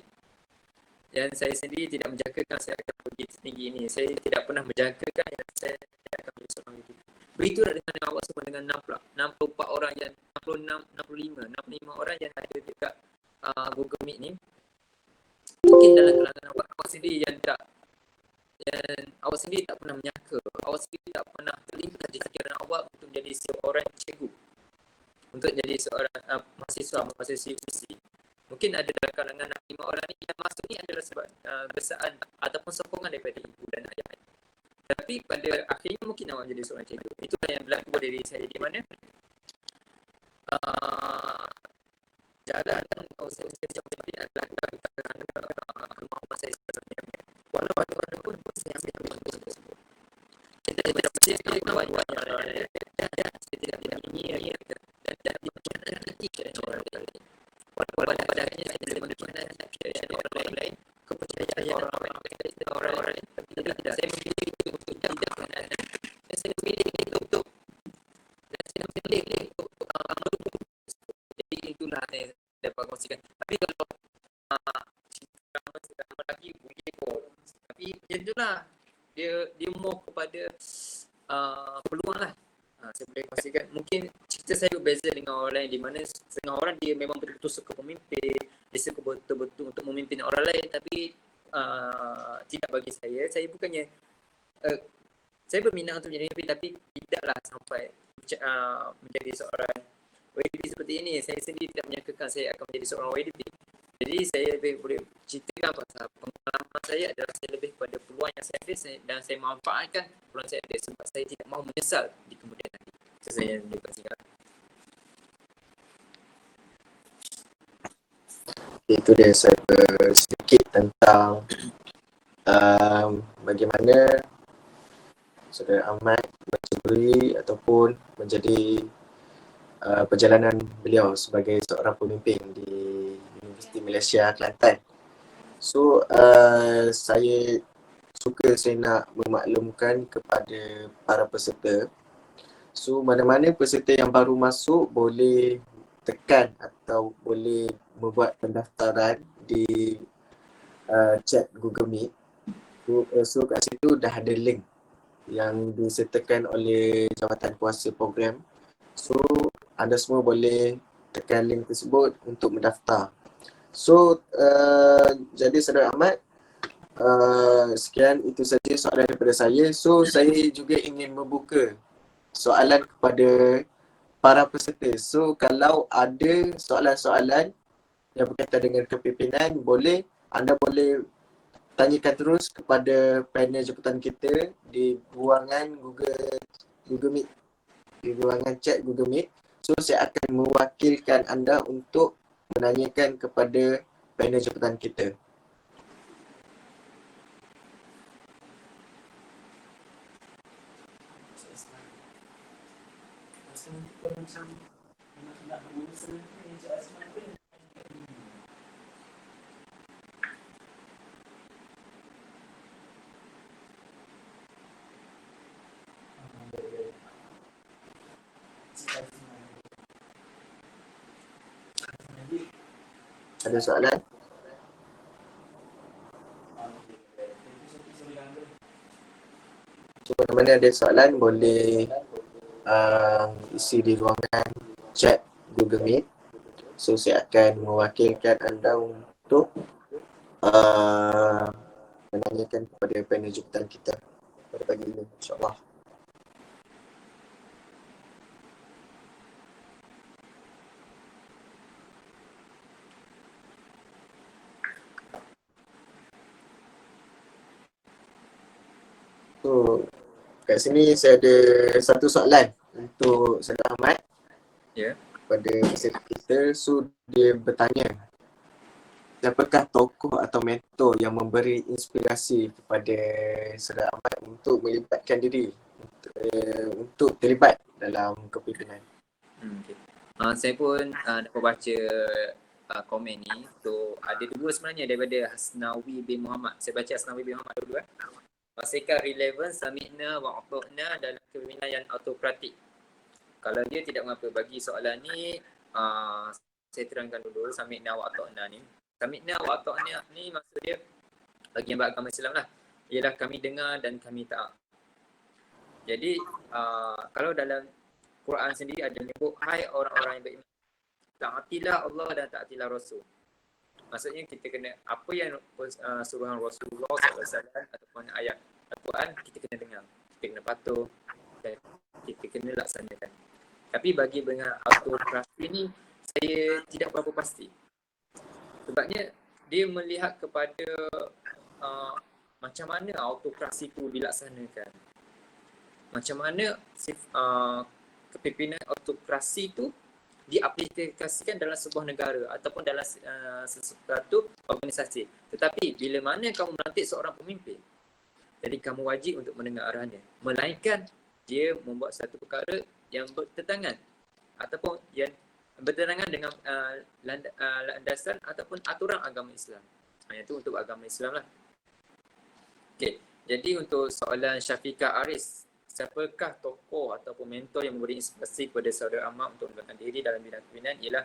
dan saya sendiri tidak menjangkakan saya akan pergi setinggi ini. Saya tidak pernah menjangkakan yang saya akan menjadi seorang pemimpin. Begitulah dengan awak semua, dengan 64 orang yang 65 orang yang ada dekat Google Meet ni. Mungkin dalam kalangan awak sendiri yang awak sendiri tak pernah menyangka, awak sendiri tak pernah terlintas di fikiran awak untuk menjadi seorang cikgu, untuk jadi seorang mahasiswi usi. Mungkin ada dalam kalangan 5 orang ni yang masuk ni adalah sebab besaan ataupun sokongan daripada ibu dan ayah. Tapi pada akhirnya mungkin awak jadi seorang cikgu. Itulah yang berlaku pada diri saya, di mana jalan saya adalah kemampuan saya sebenarnya. Walaupun saya ambil tersebut. Kita tidak percaya kawan saya tidak ingin dan dipercayai nanti orang lain. Walaupun pada akhirnya saya tidak mempercayai orang lain, kepercayaan orang lain, tapi tidak saya memilih untuk tidak dan saya memilih untuk jadi itulah saya dapat kongsikan. Tapi kalau cerita lagi boleh pun. Tapi macam itulah dia more kepada peluang lah. Saya boleh kongsikan. Mungkin cerita saya berbeza dengan orang lain, di mana setengah orang dia memang betul-betul suka pemimpin, dia suka betul-betul untuk memimpin orang lain, tapi tidak bagi saya. Saya bukannya saya berminat untuk menjadi pemimpin, tapi tidaklah sampai menjadi seorang YDP seperti ini. Saya sendiri tidak menyangkakan saya akan menjadi seorang YDP. Jadi saya lebih boleh ceritakan pasal pengalaman saya adalah saya lebih kepada peluang yang saya ada dan saya manfaatkan peluang saya ada sebab saya tidak mahu menyesal di kemudian hari. Itu saya yang boleh kongsikan. Itu dia saya sedikit tentang bagaimana Saudara Ahmad mencuri ataupun menjadi perjalanan beliau sebagai seorang pemimpin di Universiti Malaysia Kelantan. So saya nak memaklumkan kepada para peserta. So mana-mana peserta yang baru masuk boleh tekan atau boleh membuat pendaftaran di chat Google Meet. So kat situ dah ada link yang disertakan oleh Jabatan Kuasa Program. So anda semua boleh tekan link tersebut untuk mendaftar. So jadi Saudara Ahmad, sekian itu saja soalan daripada saya. So saya juga ingin membuka soalan kepada para peserta. So kalau ada soalan-soalan yang berkaitan dengan kepimpinan, anda boleh tanyakan terus kepada panel jemputan kita di ruangan Google Meet, di ruangan chat Google Meet. So saya akan mewakilkan anda untuk menanyakan kepada panel jemputan kita. Ada soalan? So, mana ada soalan boleh isi di ruangan chat Google Meet. So saya akan mewakilkan anda untuk menanyakan kepada panel jemputan kita pada pagi ini, insyaAllah. So kat sini saya ada satu soalan untuk Saudara Ahmad. Ya. Pada peserta kita. So dia bertanya, siapakah tokoh atau mentor yang memberi inspirasi kepada Saudara Ahmad untuk melibatkan diri untuk terlibat dalam kepimpinan? Okay. Saya pun dapat baca komen ni. So ada dua sebenarnya daripada Hasnawi bin Muhammad. Saya baca Hasnawi bin Muhammad dulu. Pastikan relevan samikna wa atu'na dalam kepimpinan yang autokratik. Kalau dia tidak mengapa bagi soalan ni, saya terangkan dulu samikna wa atu'na ni. Samikna wa atu'na ni maksud dia bagi yang beragama Islam lah, ialah kami dengar dan kami taat. Jadi kalau dalam Quran sendiri ada menyebut hai orang-orang yang beriman, taatilah Allah dan taatilah Rasul. Maksudnya kita kena apa yang suruhan Rasulullah SAW ataupun ayat Al-Quran kita kena dengar, kita kena patuh dan kita kena laksanakan. Tapi bagi dengan autokrasi ni saya tidak berapa pasti. Sebabnya dia melihat kepada macam mana autokrasi itu dilaksanakan. Macam mana kepimpinan autokrasi itu diaplikasikan dalam sebuah negara ataupun dalam sesuatu organisasi. Tetapi bila mana kamu melantik seorang pemimpin, jadi kamu wajib untuk mendengar arahannya. Melainkan dia membuat satu perkara yang bertentangan ataupun yang bertentangan dengan landasan ataupun aturan agama Islam. Itu untuk agama Islam lah. Okey, jadi untuk soalan Syafiqah Aris, siapakah tokoh ataupun mentor yang memberi inspirasi kepada saudara Ahmad untuk melibatkan diri dalam bidang kepimpinan? Ialah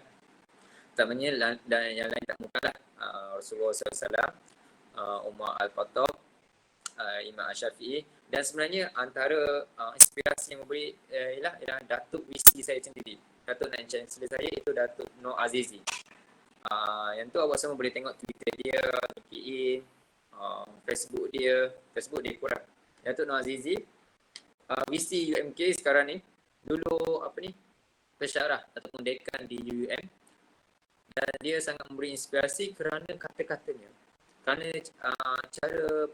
pertamanya dan yang lain tak bukanlah Rasulullah SAW, Umar Al-Khattab, Imam Asy-Syafi'i, dan sebenarnya antara inspirasi yang memberi ialah Datuk Wisi saya sendiri. Datuk Naib Chancellor saya itu Datuk Nur Azizi. Yang tu awak semua boleh tengok Twitter dia, LinkedIn, Facebook dia kurang. Datuk Nur Azizi VC UMK sekarang ni, dulu pensyarah ataupun dekan di UUM, dan dia sangat memberi inspirasi kerana kata-katanya, kerana cara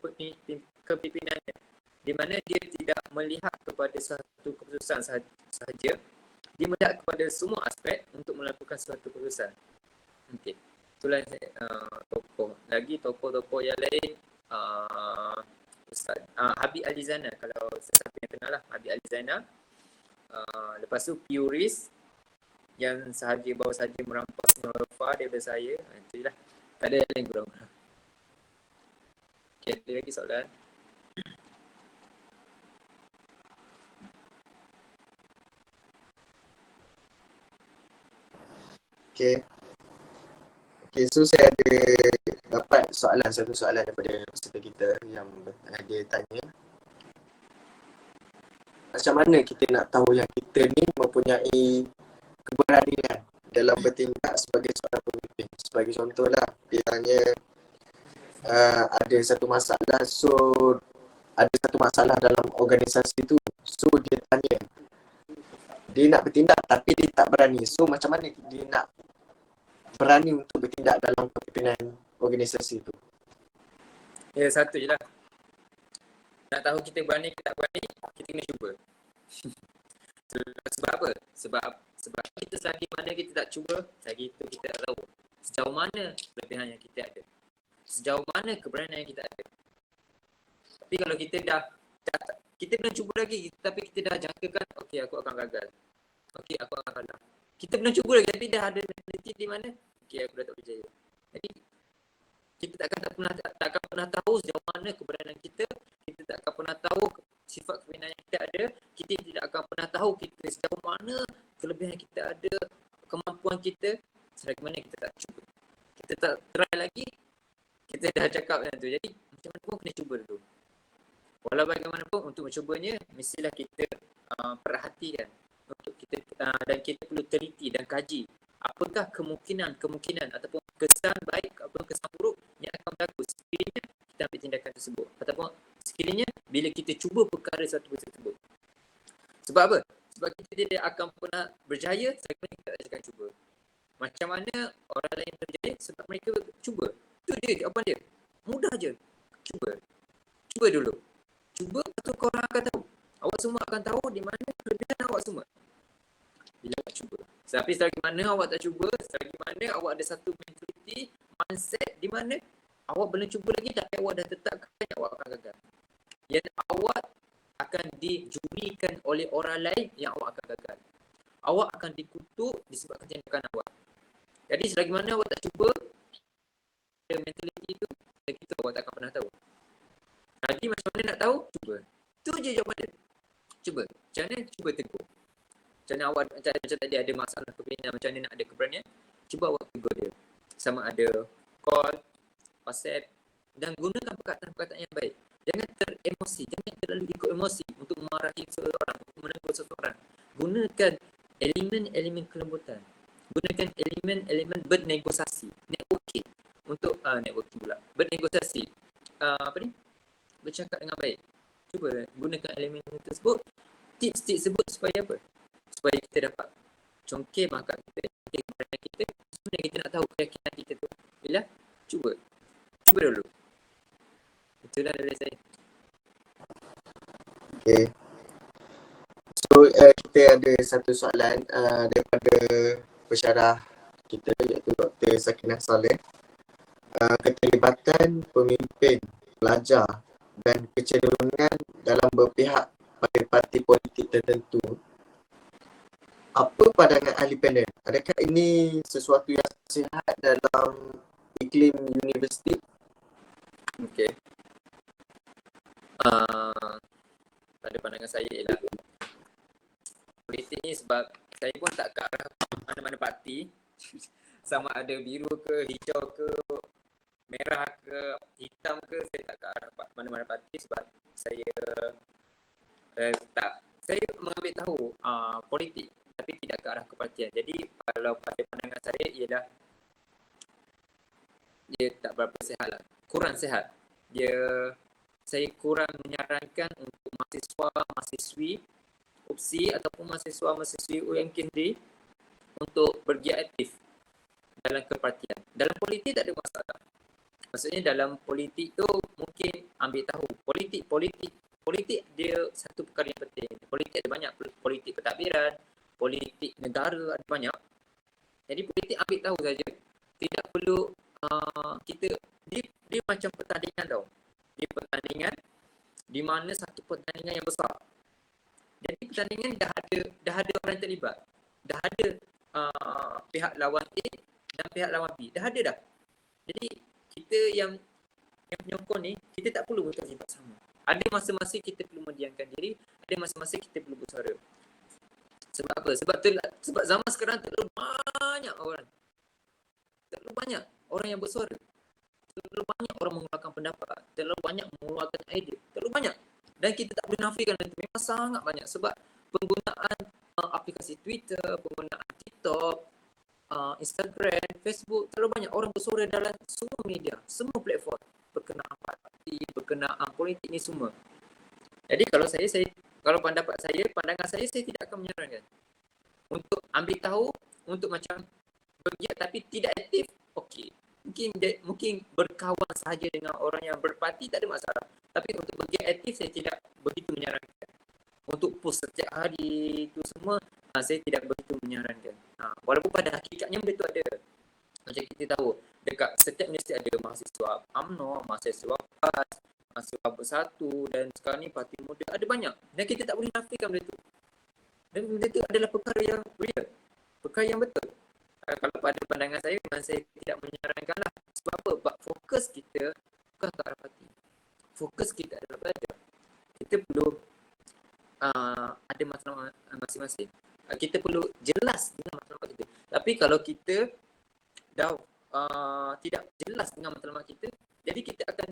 kepimimpinannya, di mana dia tidak melihat kepada satu keputusan sahaja, dia melihat kepada semua aspek untuk melakukan suatu keputusan. Okey, itulah tokoh. Lagi tokoh-tokoh yang lain, Ustaz Habib Alizana, kalau sesiapa yang kenal lah Habib Alizana. Lepas tu Puris yang baru sahaja merampas Nurulfa daripada saya. Itulah, tak ada yang lain kurang. Okay, ada lagi soalan? Okay, so saya ada dapat satu soalan daripada peserta kita yang dia tanya, macam mana kita nak tahu yang kita ni mempunyai keberanian dalam bertindak sebagai seorang pemimpin? Sebagai contohlah, dia tanya ada satu masalah, so ada satu masalah dalam organisasi tu, so dia tanya, dia nak bertindak tapi dia tak berani. So macam mana dia nak berani untuk bertindak dalam kepimpinan organisasi tu? Ya, satu je lah. Nak tahu kita berani ke tak berani, kita kena cuba. Sebab apa? Sebab kita selagi mana kita tak cuba, selagi itu kita tak tahu sejauh mana kelebihan yang kita ada, sejauh mana keberanian yang kita ada. Tapi kalau kita dah kita belum cuba lagi, tapi kita dah jangkakan, okey aku akan gagal, okey aku akan kalah. Kita belum cuba lagi tapi dah ada mentaliti di mana, okey aku dah tak berjaya. Jadi kita takkan pernah tahu sejauh mana keberanian kita tak akan pernah tahu sifat kepimpinan yang kita ada, kita tidak akan pernah tahu kita sejauh mana kelebihan kita ada, kemampuan kita, selagi mana kita tak cuba. kita tak try lagi, kita dah cakap macam tu. Jadi macam mana pun kena cuba dulu. Walau bagaimanapun untuk mencubanya, mestilah kita perhatikan untuk kita dan kita perlu teliti dan kaji apakah kemungkinan ataupun kesan baik ataupun kesan buruk yang akan berlaku sekiranya kita ambil tindakan tersebut, ataupun sekiranya bila kita cuba perkara satu tersebut. Sebab apa? Sebab kita tidak akan pernah berjaya selagi kita tak akan cuba. Macam mana orang lain berjaya? Sebab mereka cuba. Itu dia jawapan dia. Mudah je. Cuba. Cuba dulu. Cuba, lepas tu korang akan tahu. Awak semua akan tahu di mana kelebihan awak semua. Bila awak cuba. Tapi selagi mana awak tak cuba, selagi mana awak ada satu mentality, mindset di mana awak belum cuba lagi tapi awak dah tetapkan awak akan gagal. Yang awak akan dijurikan oleh orang lain yang awak akan gagal. Awak akan dikutuk disebabkan tindakan awak. Jadi selagi mana awak tak cuba, ada mentality itu, lagi tu awak tak akan pernah tahu. Jadi macam mana nak tahu? Cuba. Itu je jawapan dia. Cuba. Macam mana? Cuba tegur. Macam mana awak, macam tadi ada masalah kepimpinan, macam mana nak ada keberanian, cuba awak tegur dia. Sama ada call, WhatsApp, dan gunakan perkataan-perkataan yang baik. Jangan teremosi, jangan terlalu ikut emosi untuk memarahi seseorang, untuk menegur seseorang. Gunakan elemen-elemen kelembutan. Gunakan elemen-elemen bernegosiasi, networking untuk networking pula. Bernegosiasi. Bercakap dengan baik. Cuba gunakan elemen tersebut. Tips-tips tersebut supaya apa? Supaya kita dapat congkir bakat kita, congkir keberanian kita. Sebenarnya kita nak tahu keyakinan kita tu. Bila cuba. Cuba dulu. Itulah dari saya. Okay. So kita ada satu soalan daripada pensyarah kita iaitu Dr. Sakinah Saleh. Keterlibatan pemimpin, pelajar dan kecenderungan dalam berpihak pada parti politik tertentu. Apa pandangan ahli panel? Adakah ini sesuatu yang sihat dalam iklim universiti? Okey. Pada pandangan saya ialah politik ni sebab saya pun tak ke arah mana-mana parti. Sama ada biru ke, hijau ke, merah ke, hitam ke, saya tak ke arah mana-mana parti sebab saya saya mengambil tahu politik tapi tidak ke arah kepartian. Jadi kalau pada pandangan saya ialah dia tak berapa sihat lah. Kurang sihat. Saya kurang menyarankan untuk mahasiswa-mahasiswi UPSI ataupun mahasiswa-mahasiswi UMKMD untuk bergiat aktif dalam kepartian. Dalam politik tak ada masalah. Maksudnya dalam politik tu mungkin ambil tahu. Politik dia satu perkara yang penting. Politik ada banyak. Politik pentadbiran, politik negara ada banyak. Jadi politik ambil tahu saja. Tidak perlu dia macam pertandingan tau. Dia pertandingan di mana satu pertandingan yang besar. Jadi pertandingan dah ada orang yang terlibat. Dah ada pihak lawan A dan pihak lawan B. Dah ada dah. Jadi kita yang penyokong ni, kita tak perlu terlibat sama. Ada masa-masa kita perlu mendiamkan diri, ada masa-masa kita perlu bersuara. Sebab apa? Sebab zaman sekarang terlalu banyak orang. Terlalu banyak orang yang bersuara. Terlalu banyak orang mengeluarkan pendapat. Terlalu banyak mengeluarkan idea. Terlalu banyak. Dan kita tak boleh nafikan itu. Memang sangat banyak. Sebab penggunaan aplikasi Twitter, penggunaan TikTok, Instagram, Facebook, terlalu banyak orang bersuara dalam semua media, semua platform berkenaan parti, berkenaan politik ni semua. Jadi kalau kalau pandangan saya tidak akan menyarankan untuk ambil tahu, untuk macam bergiat tapi tidak aktif, okey. Mungkin berkawan sahaja dengan orang yang berparti tak ada masalah. Tapi untuk bergiat aktif saya tidak begitu menyarankan. Untuk post setiap hari itu semua saya tidak begitu menyarankan. Walaupun pada hakikatnya benda tu ada. Macam kita tahu dekat setiap universiti ada mahasiswa UMNO, mahasiswa PAS, mahasiswa Bersatu dan sekarang ni parti muda ada banyak. Dan kita tak boleh nafikan benda tu. Dan benda tu adalah perkara yang real. Perkara yang betul. Kalau pada pandangan saya memang saya tidak menyarankan lah. Sebab apa? Sebab fokus kita bukan ke arah parti. Fokus kita adalah belajar. Kita perlu ada masalah masing-masing. Kita perlu jelas dengan masalah kita. Tapi kalau kita dah tidak jelas dengan matlamat kita, jadi kita akan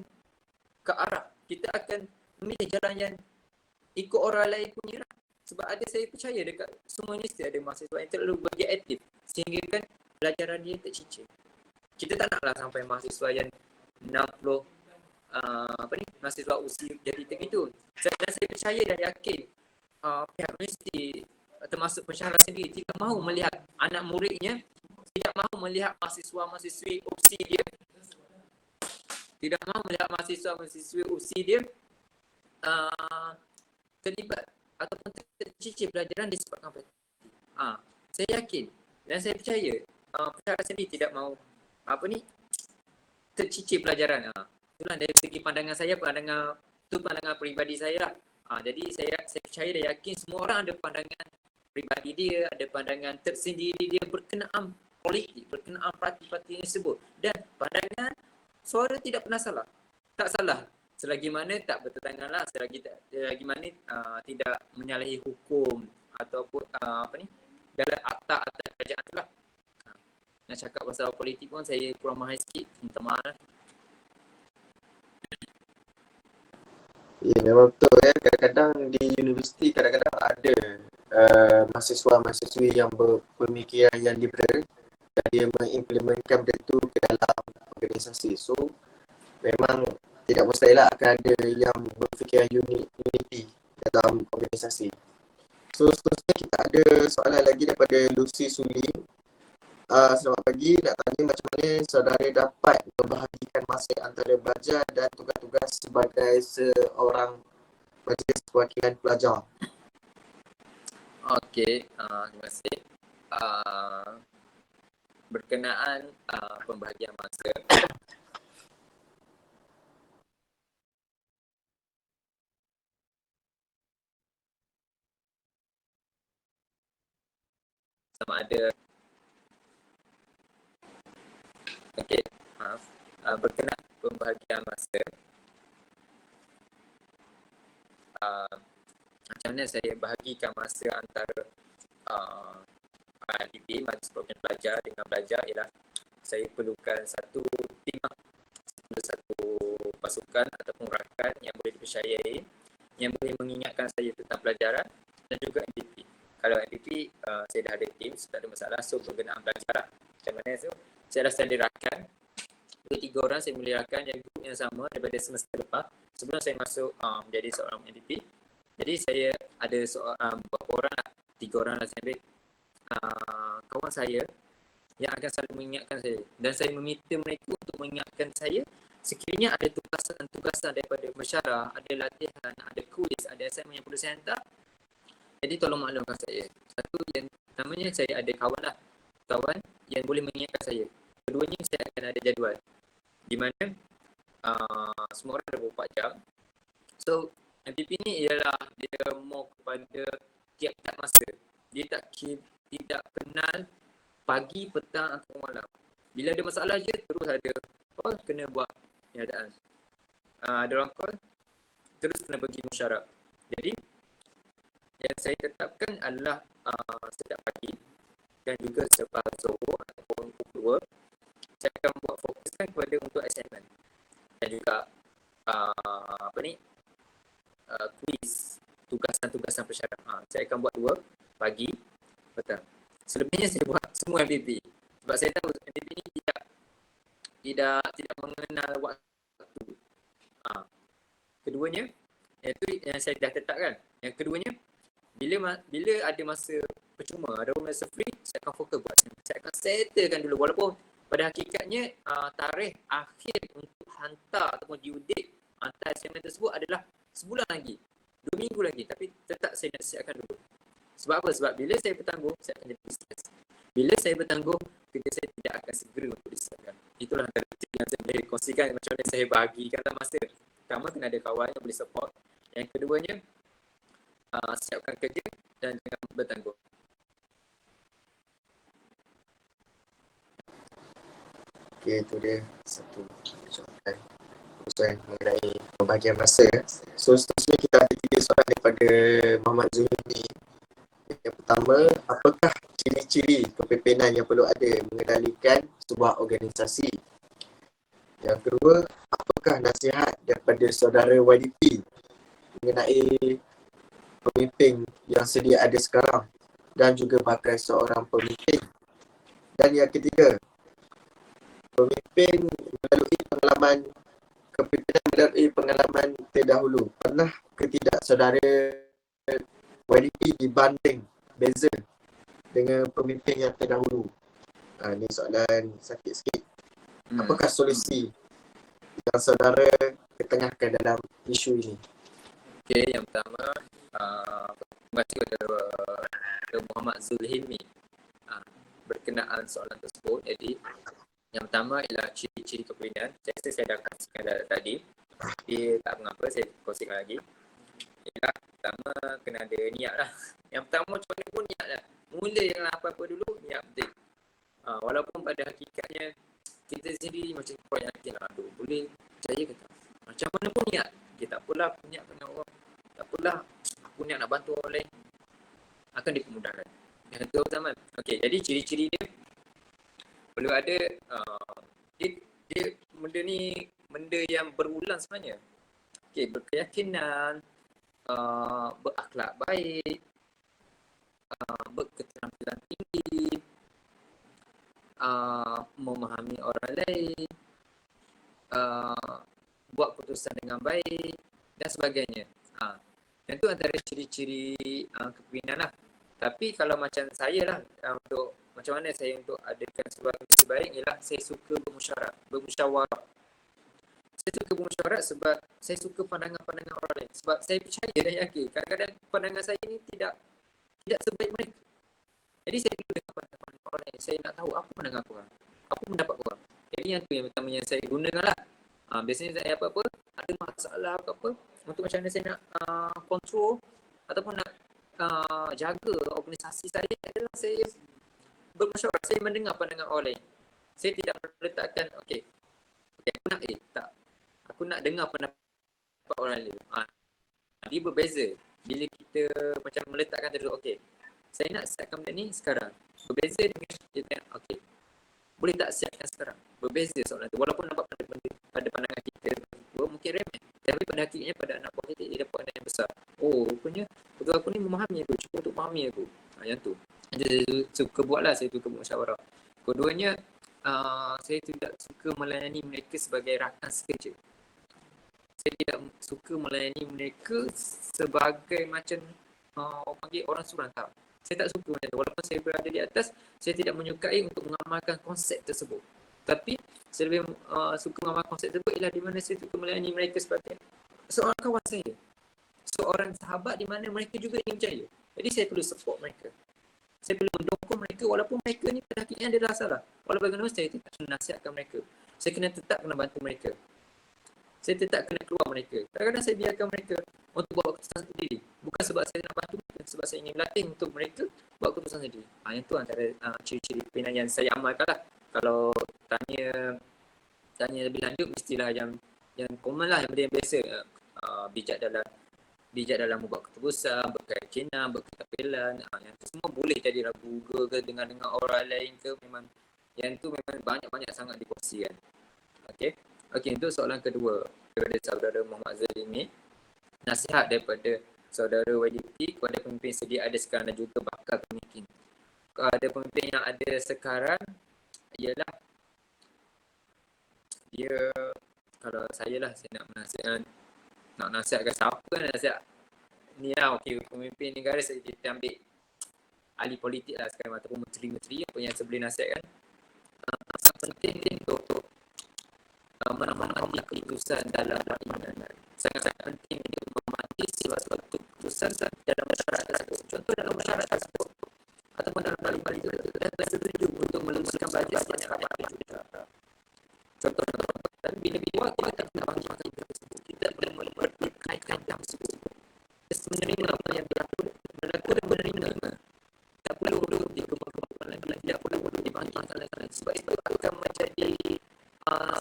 ke arah, kita akan memilih jalan yang ikut orang lain punya lah. Sebab saya percaya dekat semua universiti ada mahasiswa yang terlalu aktif sehingga kan pelajaran dia tercicir. Kita tak naklah sampai mahasiswa yang 60 mahasiswa usia jadi begitu. Dan saya percaya dan yakin pihak universiti termasuk pensyarah sendiri tidak mahu melihat anak muridnya, tidak mahu melihat mahasiswa-mahasiswi opsi dia, tidak mahu melihat mahasiswa-mahasiswi opsi dia terlibat ataupun tercicir pelajaran disebabkan praktik. Saya yakin dan saya percaya pensyarah sendiri tidak mahu tercicir pelajaran. Itulah dari segi pandangan saya, pandangan peribadi saya lah. Jadi saya percaya dan yakin semua orang ada pandangan peribadi dia, ada pandangan tersendiri dia berkenaan politik, berkenaan parti-parti tersebut. Dan pandangan suara tidak pernah salah. Tak salah. Selagi mana tak bertentangan lah, selagi mana tidak menyalahi hukum ataupun dalam akta atas kerajaan tu lah. Nak cakap pasal politik pun saya kurang mahal sikit, minta maaf lah. Ya, memang betul ya. Kadang-kadang di universiti kadang-kadang ada mahasiswa-mahasiswi yang berpemikiran yang liberal dan dia mengimplementkan benda tu ke dalam organisasi. So memang tidak mustahil lah akan ada yang berfikiran unity dalam organisasi. So seterusnya kita ada soalan lagi daripada Lucy Suling. Selamat pagi, nak tanya macam mana saudara dapat membahagikan masa antara belajar dan tugas-tugas sebagai seorang majlis perwakilan pelajar. Okey, terima kasih. Berkenaan pembahagian masa, sama ada berkenaan pembahagian masa, macam mana saya bahagikan masa antara IDP, Majlis Perwakilan Pelajar dengan belajar ialah saya perlukan satu tim, satu pasukan ataupun rakan yang boleh dipercayai, yang boleh mengingatkan saya tentang pelajaran, dan juga MDP. Kalau MDP saya dah ada tim, tak ada masalah. So berkenaan belajar lah. Macam mana tu? Saya dah sediakan 2-3 orang, saya melihatkan yang grup yang sama daripada semester lepas sebelum saya masuk menjadi seorang MDP. Jadi saya ada beberapa orang lah, 3 orang lah saya ambil kawan saya yang akan selalu mengingatkan saya, dan saya meminta mereka untuk mengingatkan saya sekiranya ada tugasan daripada masyarakat, ada latihan, ada kuis, ada assignment yang perlu saya hantar. Jadi tolong maklumkan saya. Satu yang namanya saya ada kawan yang boleh mengingatkan saya. Keduanya saya akan ada jadual di mana semua orang ada 24 jam. So MPP ni ialah dia more kepada tiap-tiap masa. Dia tidak kenal pagi, petang atau malam. Bila ada masalah je terus ada call, kena buat penyataan. Ada orang call, terus kena pergi mesyuarat. Jadi yang saya tetapkan adalah setiap pagi dan juga selepas Zohor ataupun pukul 2, saya akan buat fokuskan kepada untuk assignment dan juga kuis, tugasan-tugasan persyarat. Saya akan buat 2 pagi, petang. Selebihnya saya buat semua MPP. Sebab saya tahu MPP ni tidak mengenal waktu. Keduanya, itu yang saya dah tetapkan. Yang keduanya, bila ada masa percuma, ada masa free, saya akan fokus buat. Saya akan settlekan dulu, walaupun pada hakikatnya tarikh akhir untuk hantar ataupun due date hantar assignment tersebut adalah sebulan lagi, 2 minggu lagi, tapi tetap saya nak siapkan dulu. Sebab apa? Sebab bila saya bertangguh, saya akan jadi stres. Bila saya bertangguh, kerja saya tidak akan segera untuk disiapkan. Itulah antara tip yang saya boleh kongsikan macam mana saya bahagikan masa. Pertama, kena ada kawan yang boleh support. Yang keduanya, siapkan kerja dan jangan bertangguh. Okey, itu dia satu soalan mengenai pembahagian masa. So seterusnya kita ada 3 soalan daripada Muhammad Zuhri. Yang pertama, apakah ciri-ciri kepimpinan yang perlu ada mengendalikan sebuah organisasi. Yang kedua, apakah nasihat daripada saudara YDP mengenai pemimpin yang sedia ada sekarang dan juga bakal seorang pemimpin. Dan yang ketiga, pemimpin melalui pengalaman kepimpinan melalui pengalaman terdahulu. Pernah ke tidak saudara YDP dibanding beza dengan pemimpin yang terdahulu? Ini soalan sakit sikit. Apakah solusi yang saudara ketengahkan dalam isu ini? Okey, yang pertama, terima kasih kepada Muhammad Zulhilmi berkenaan soalan tersebut. Jadi, yang pertama ialah ciri-ciri kepimpinan. Saya dah kongsikan tadi. Tapi tak mengapa, saya kongsikan lagi. Ialah pertama, kena ada niat lah. Yang pertama, macam mana pun niat lah. Mula yang apa-apa dulu, niat penting. Walaupun pada hakikatnya, kita sendiri macam kurang yakin lah. Aduh, boleh percaya ke tak? Macam mana pun niat. Okay, tak apalah aku niat kena orang. Tak apalah aku niat nak bantu orang lain. Akan dipermudahkan. Yang itu pertama. Okey, jadi ciri-ciri dia perlu ada dia benda ni benda yang berulang sebenarnya. Okey, berkeyakinan, berakhlak baik, berketerampilan tinggi, memahami orang lain, buat keputusan dengan baik dan sebagainya. Itu antara ciri-ciri kepimpinan lah. Tapi kalau macam saya lah, untuk macam mana saya untuk adakan sebuah kepimpinan baik ialah saya suka bermusyawarah. Saya suka bermusyawarah sebab saya suka pandangan-pandangan orang lain. Sebab saya percaya dan yakin kadang-kadang pandangan saya ni tidak sebaik mereka. Jadi saya perlu dengar pandangan orang lain. Saya nak tahu apa pandangan korang, apa pendapat korang. Jadi yang tu yang pertama yang saya gunakan lah. Biasanya saya apa-apa, ada masalah apa-apa, untuk macam mana saya nak control ataupun nak jaga organisasi saya adalah saya bermusyawarah, saya mendengar pandangan orang lain. Saya tidak meletakkan, okay, aku nak tak. Aku nak dengar pendapat orang lain. Dia berbeza. Bila kita macam meletakkan terus, okay, saya nak siapkan benda ni sekarang. Berbeza dengan kita, okay, boleh tak siapkan sekarang? Berbeza soalan tu. Walaupun nampak pada pandangan kita mungkin remeh, tapi pada hakikatnya pada anak buah kita dia dapat pandangan yang besar. Oh, rupanya ketua aku ni memahami aku, cuba untuk memahami aku. Yang tu. Saya suka buatlah, saya suka bermusyawarah. Keduanya, saya tidak suka melayani mereka sebagai rakan sekerja. Saya tidak suka melayani mereka sebagai macam orang panggil orang surantau. Saya tak suka macam tu. Walaupun saya berada di atas, saya tidak menyukai untuk mengamalkan konsep tersebut. Tapi saya lebih suka mengamalkan konsep tersebut ialah di mana saya suka melayani mereka sebagai seorang kawan saya, seorang sahabat di mana mereka juga ingin percaya. Jadi saya perlu support mereka. Saya perlu mendukung mereka walaupun mereka ni pada hakikatnya ada salah. Walaupun bagaimana saya tetap kena nasihatkan mereka. Saya tetap kena bantu mereka. Saya tetap kena keluar mereka. Kadang-kadang saya biarkan mereka untuk buat keputusan sendiri. Bukan sebab saya nak bantu mereka, sebab saya ingin berlatih untuk mereka buat keputusan sendiri. Yang tu antara ciri-ciri kepimpinan yang saya amalkan lah. Kalau tanya lebih lanjut, mestilah yang common lah, yang benda yang biasa. Bijak dalam membuat keputusan, berkeyakinan, berketerampilan. Yang tu semua boleh jadi ragu ke dengan orang lain ke, memang yang tu memang banyak-banyak sangat dikongsikan. Okey, untuk soalan kedua daripada saudara Muhammad Zalimi, nasihat daripada saudara YDP kepada pemimpin sedia ada sekarang dan juga bakal pemimpin. Ada pemimpin yang ada sekarang ialah dia, kalau saya lah, saya nak nasihatkan siapa kan, nasihat ni lah. Okey, pemimpin negara kita ambil ahli politik lah sekarang ataupun menteri-menteri apa yang saya boleh nasihatkan. Sangat penting untuk menghormati keputusan dalam pertimbangan. Sangat-sangat penting untuk menghormati suatu keputusan dalam masyarakat tersebut. Contoh dalam masyarakat tersebut ataupun dalam balik-balik dan setuju untuk meluluskan bajet sebanyak 8 juta. Contoh, bila kita tak kena bagi makan tersebut, kita perlu berkait-kait tersebut. Menerima apa yang berlaku dan menerima. Tak perlu dikembang-kembangkan lagi, tidak perlu dibangkitkan lagi. Sebab itu akan menjadi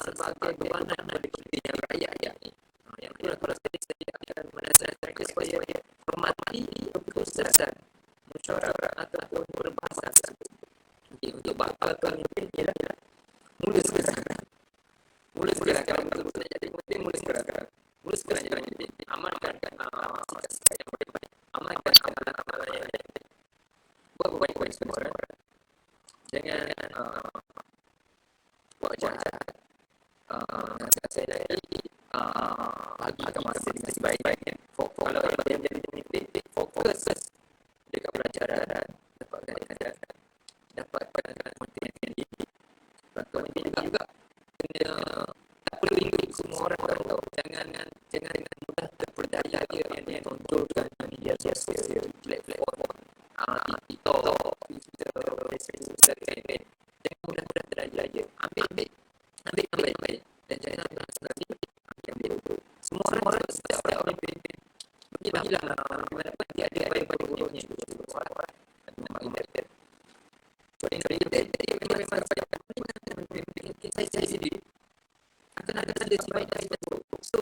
sebagai bebanan dari kepentingan rakyat ni. Yang itulah kalau saya akan menasihatkan mereka supaya hormati keputusan musyawarah ataupun perbahasan tersebut. buat jahat, saya lagi bagi masa dengan sebaik-baiknya. Kalau dia menjadi pemimpin, fokus dekat pelajaran, dapatkan keadaan, dapatkan konten yang tinggi. Lepas ini juga kena tak perlu ikut semua orang tahu. Jangan mudah terperdaya dia tontonkan media sosial, platform, TikTok, Twitter, Facebook, Instagram. Jangan mudah terperdaya. Ambil baik-baik dan jangan nanti ambil dulu. Semua orang setiap orang pemimpin bagilah mana dia ada baik buruknya orang memang indah. Jadi memang saya saya sendiri akan ada saja baik dan buruk. So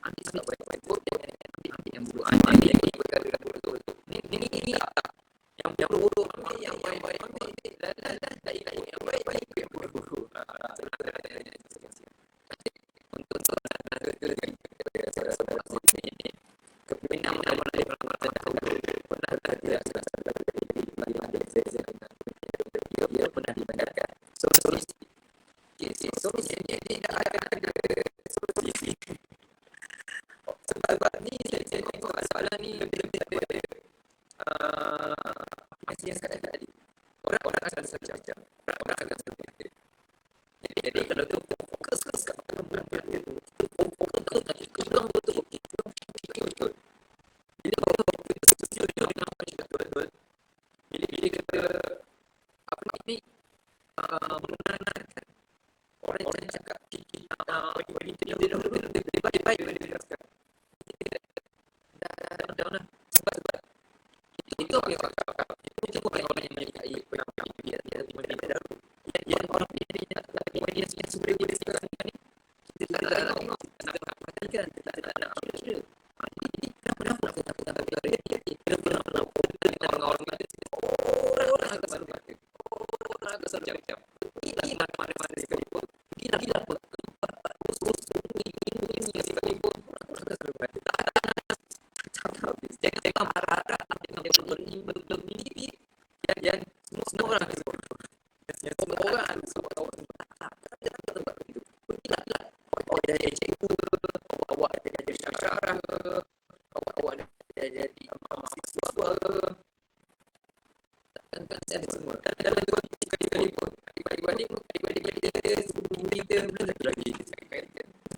ambil baik buruk ambil yang buruk, ambil yang perkara buruk. Ini yang buruk ambil yang baik ambil dah ikut yang baik yang buruk. Untuk ini kepimpinan mulai tahu pernah dia dia pernah dibenarkan. Solusi dia tidak ada solusi. Sebab ni saya tengok soalan ni masih yang saya tadi. Orang akan macam-macam. Orang akan seperti. Jadi kalau tu fokus kat bulan-bulan itu, fokus betul. Bila kita setuju dengan apa yang betul. Bila kita apa ni menenangkan orang cakap kita bagi dia lebih baik daripada sekarang. Dah sebab itu apa yang itu bukan orang yang menyukai dia baru yang orang dia lagi media yang sudah dia sekarang ni kita tak tengok kan kita tak ada sudah ini dah pernah dia pernah orang orang akan selalu kata orang akan selalu macam ini mana sekalipun gila apa ini sekalipun orang akan selalu kata jangan marah-marah dengan ini yang semua orang yang semua orang awak dah jadi cikgu, awak dah jadi syarah, awak dah jadi mahasiswa, takkan saya semua. Dan dalam dua sekalipun adik-adik kita sebelum kita belum lagi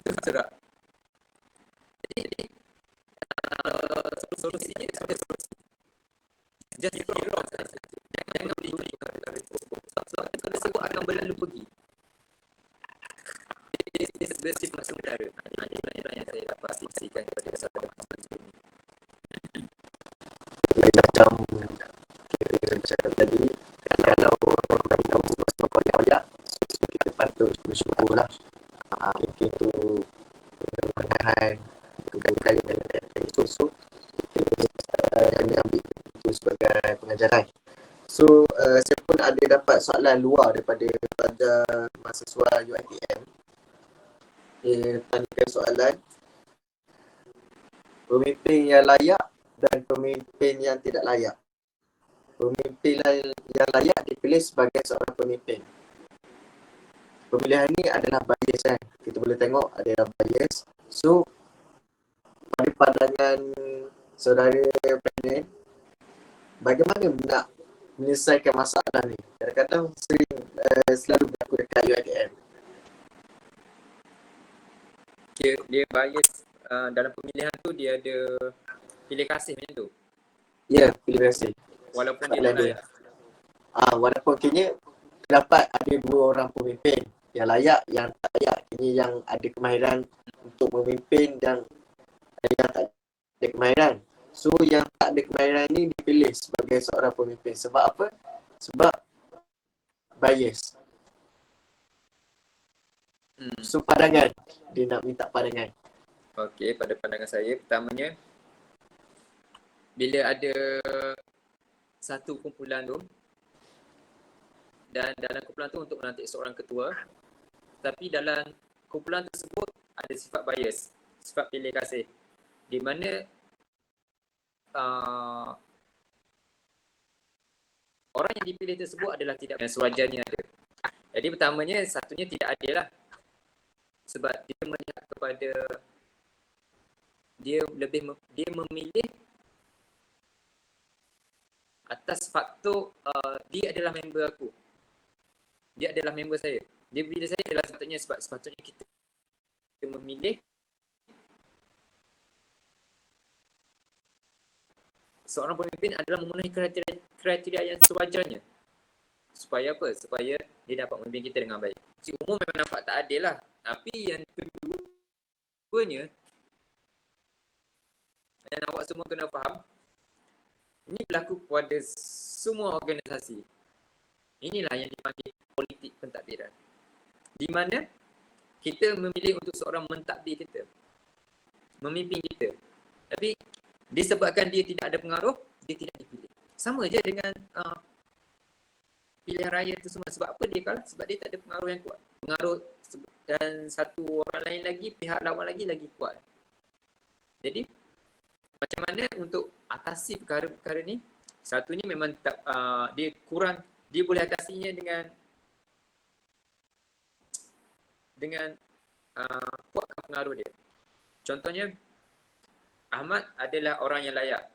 terserak. Jadi solusinya ada solusi. Just rock. Jangan beli sebab tersebut akan berlalu pergi. Ini bersifat sementara. Inilah yang saya dapat saksikan kepada saudara ini. Macam kita cakap tadi, kalau orang bagi tahu pasal kuliah, kita patut bersyukur lah. Mungkin tu kemudahan kali-kali dari susu kami ambil itu sebagai pengajaran. So saya pun ada dapat soalan luar daripada mahasiswa UiTM. Dia tanyakan soalan pemimpin yang layak dan pemimpin yang tidak layak. Pemimpin yang layak dipilih sebagai seorang pemimpin. Pemilihan ni adalah bias kan. Kita boleh tengok adalah bias. So pada pandangan saudara panel, bagaimana nak menyelesaikan masalah ni? Kadang-kadang selalu berlaku dekat UiTM. Dia bias dalam pemilihan tu dia ada pilih kasih macam tu. Ya, pilih kasih. Walaupun dia tak layak. Walaupun kini terdapat ada dua orang pemimpin yang layak, yang tak layak. Kini yang ada kemahiran untuk memimpin dan yang tak ada kemahiran. So yang tak ada kemahiran ni dipilih sebagai seorang pemimpin. Sebab apa? Sebab bias. So pandangan. Dia nak minta pandangan. Okey, pada pandangan saya, pertamanya bila ada satu kumpulan tu dan dalam kumpulan tu untuk melantik seorang ketua, tapi dalam kumpulan tersebut ada sifat bias, sifat pilih kasih, di mana orang yang dipilih tersebut adalah tidak sewajarnya ada. Jadi pertamanya satunya tidak adil lah. Sebab dia melihat kepada dia memilih atas faktor dia adalah member aku. Dia adalah member saya. Dia pilih saya adalah sepatutnya sebab sepatutnya kita memilih seorang pemimpin adalah memenuhi kriteria yang sewajarnya. Supaya apa? Supaya dia dapat memimpin kita dengan baik. Si umum memang nampak tak adil lah. Tapi yang keduanya, dan awak semua kena faham, ini berlaku kepada semua organisasi. Inilah yang dipanggil politik pentadbiran. Di mana kita memilih untuk seorang mentadbir kita, memimpin kita. Tapi disebabkan dia tidak ada pengaruh, dia tidak dipilih. Sama je dengan pilihan raya tu semua. Sebab apa dia kalah? Sebab dia tak ada pengaruh yang kuat. Pengaruh dan satu orang lain lagi, pihak lawan lagi kuat. Jadi macam mana untuk atasi perkara-perkara ni? Satunya memang dia kurang, dia boleh atasinya dengan kuatkan pengaruh dia. Contohnya, Ahmad adalah orang yang layak,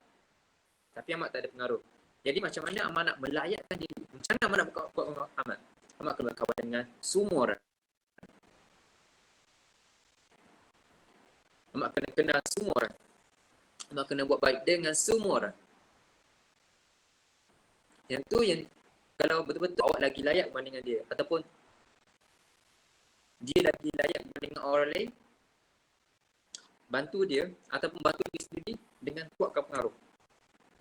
tapi Ahmad tak ada pengaruh. Jadi macam mana Ahmad nak melayakkan diri? Macam mana Ahmad nak kuatkan Ahmad? Ahmad kena berkawan dengan semua orang. Ahmad kena kenal semua orang. Ahmad kena buat baik dengan semua orang. Yang tu yang kalau betul-betul awak lagi layak berbanding dengan dia, ataupun dia lagi layak berbanding dengan orang lain, bantu dia ataupun bantu diri sendiri dengan kuatkan pengaruh.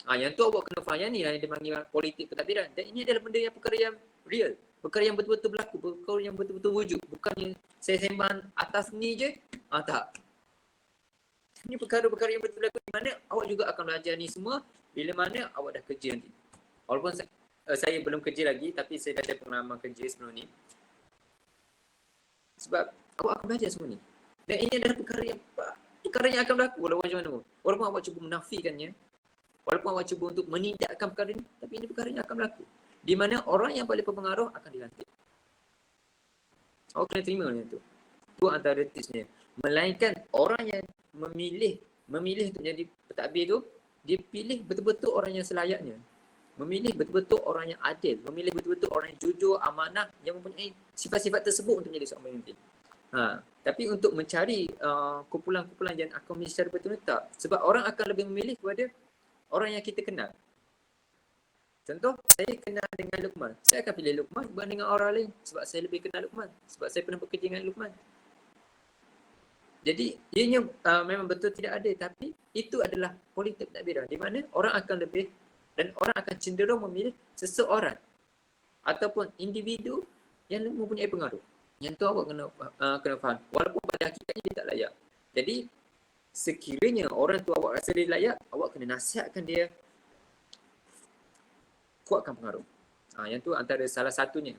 Yang tu awak kena faham, yang ni lah yang dipanggil politik pentadbiran. Dan ini adalah benda yang perkara yang real, perkara yang betul-betul berlaku, perkara yang betul-betul wujud. Bukannya saya sembang atas ni je, tak. Ini perkara-perkara yang betul berlaku, di mana awak juga akan belajar ni semua bila mana awak dah kerja nanti. Walaupun saya belum kerja lagi, tapi saya dah ada pengalaman kerja sebelum ni. Sebab awak akan belajar semua ni. Dan ini adalah perkara yang akan berlaku walaupun macam mana pun. Walaupun awak cuba menafikannya, walaupun awak cuba untuk menindakkan perkara ni, tapi ini perkara yang akan berlaku. Di mana orang yang paling berpengaruh akan dilantik. Awak kena terima macam tu. Itu antara tipsnya. Melainkan orang yang memilih untuk jadi pentadbir tu, dia pilih betul-betul orang yang selayaknya. Memilih betul-betul orang yang adil, memilih betul-betul orang yang jujur, amanah, yang mempunyai sifat-sifat tersebut untuk menjadi seorang pemimpin. Tapi untuk mencari kumpulan-kumpulan yang akan memilih secara betul tak. Sebab orang akan lebih memilih kepada orang yang kita kenal. Contoh, saya kenal dengan Luqman. Saya akan pilih Luqman berbanding dengan orang lain sebab saya lebih kenal Luqman. Sebab saya pernah bekerja dengan Luqman. Jadi, ianya memang betul tidak ada, tapi itu adalah politik pentadbiran di mana orang akan lebih dan orang akan cenderung memilih seseorang ataupun individu yang mempunyai pengaruh. Yang tu awak kena faham. Walaupun pada hakikatnya dia tak layak. Jadi, sekiranya orang tu awak rasa dia layak, awak kena nasihatkan dia, kuatkan pengaruh. Yang tu antara salah satunya.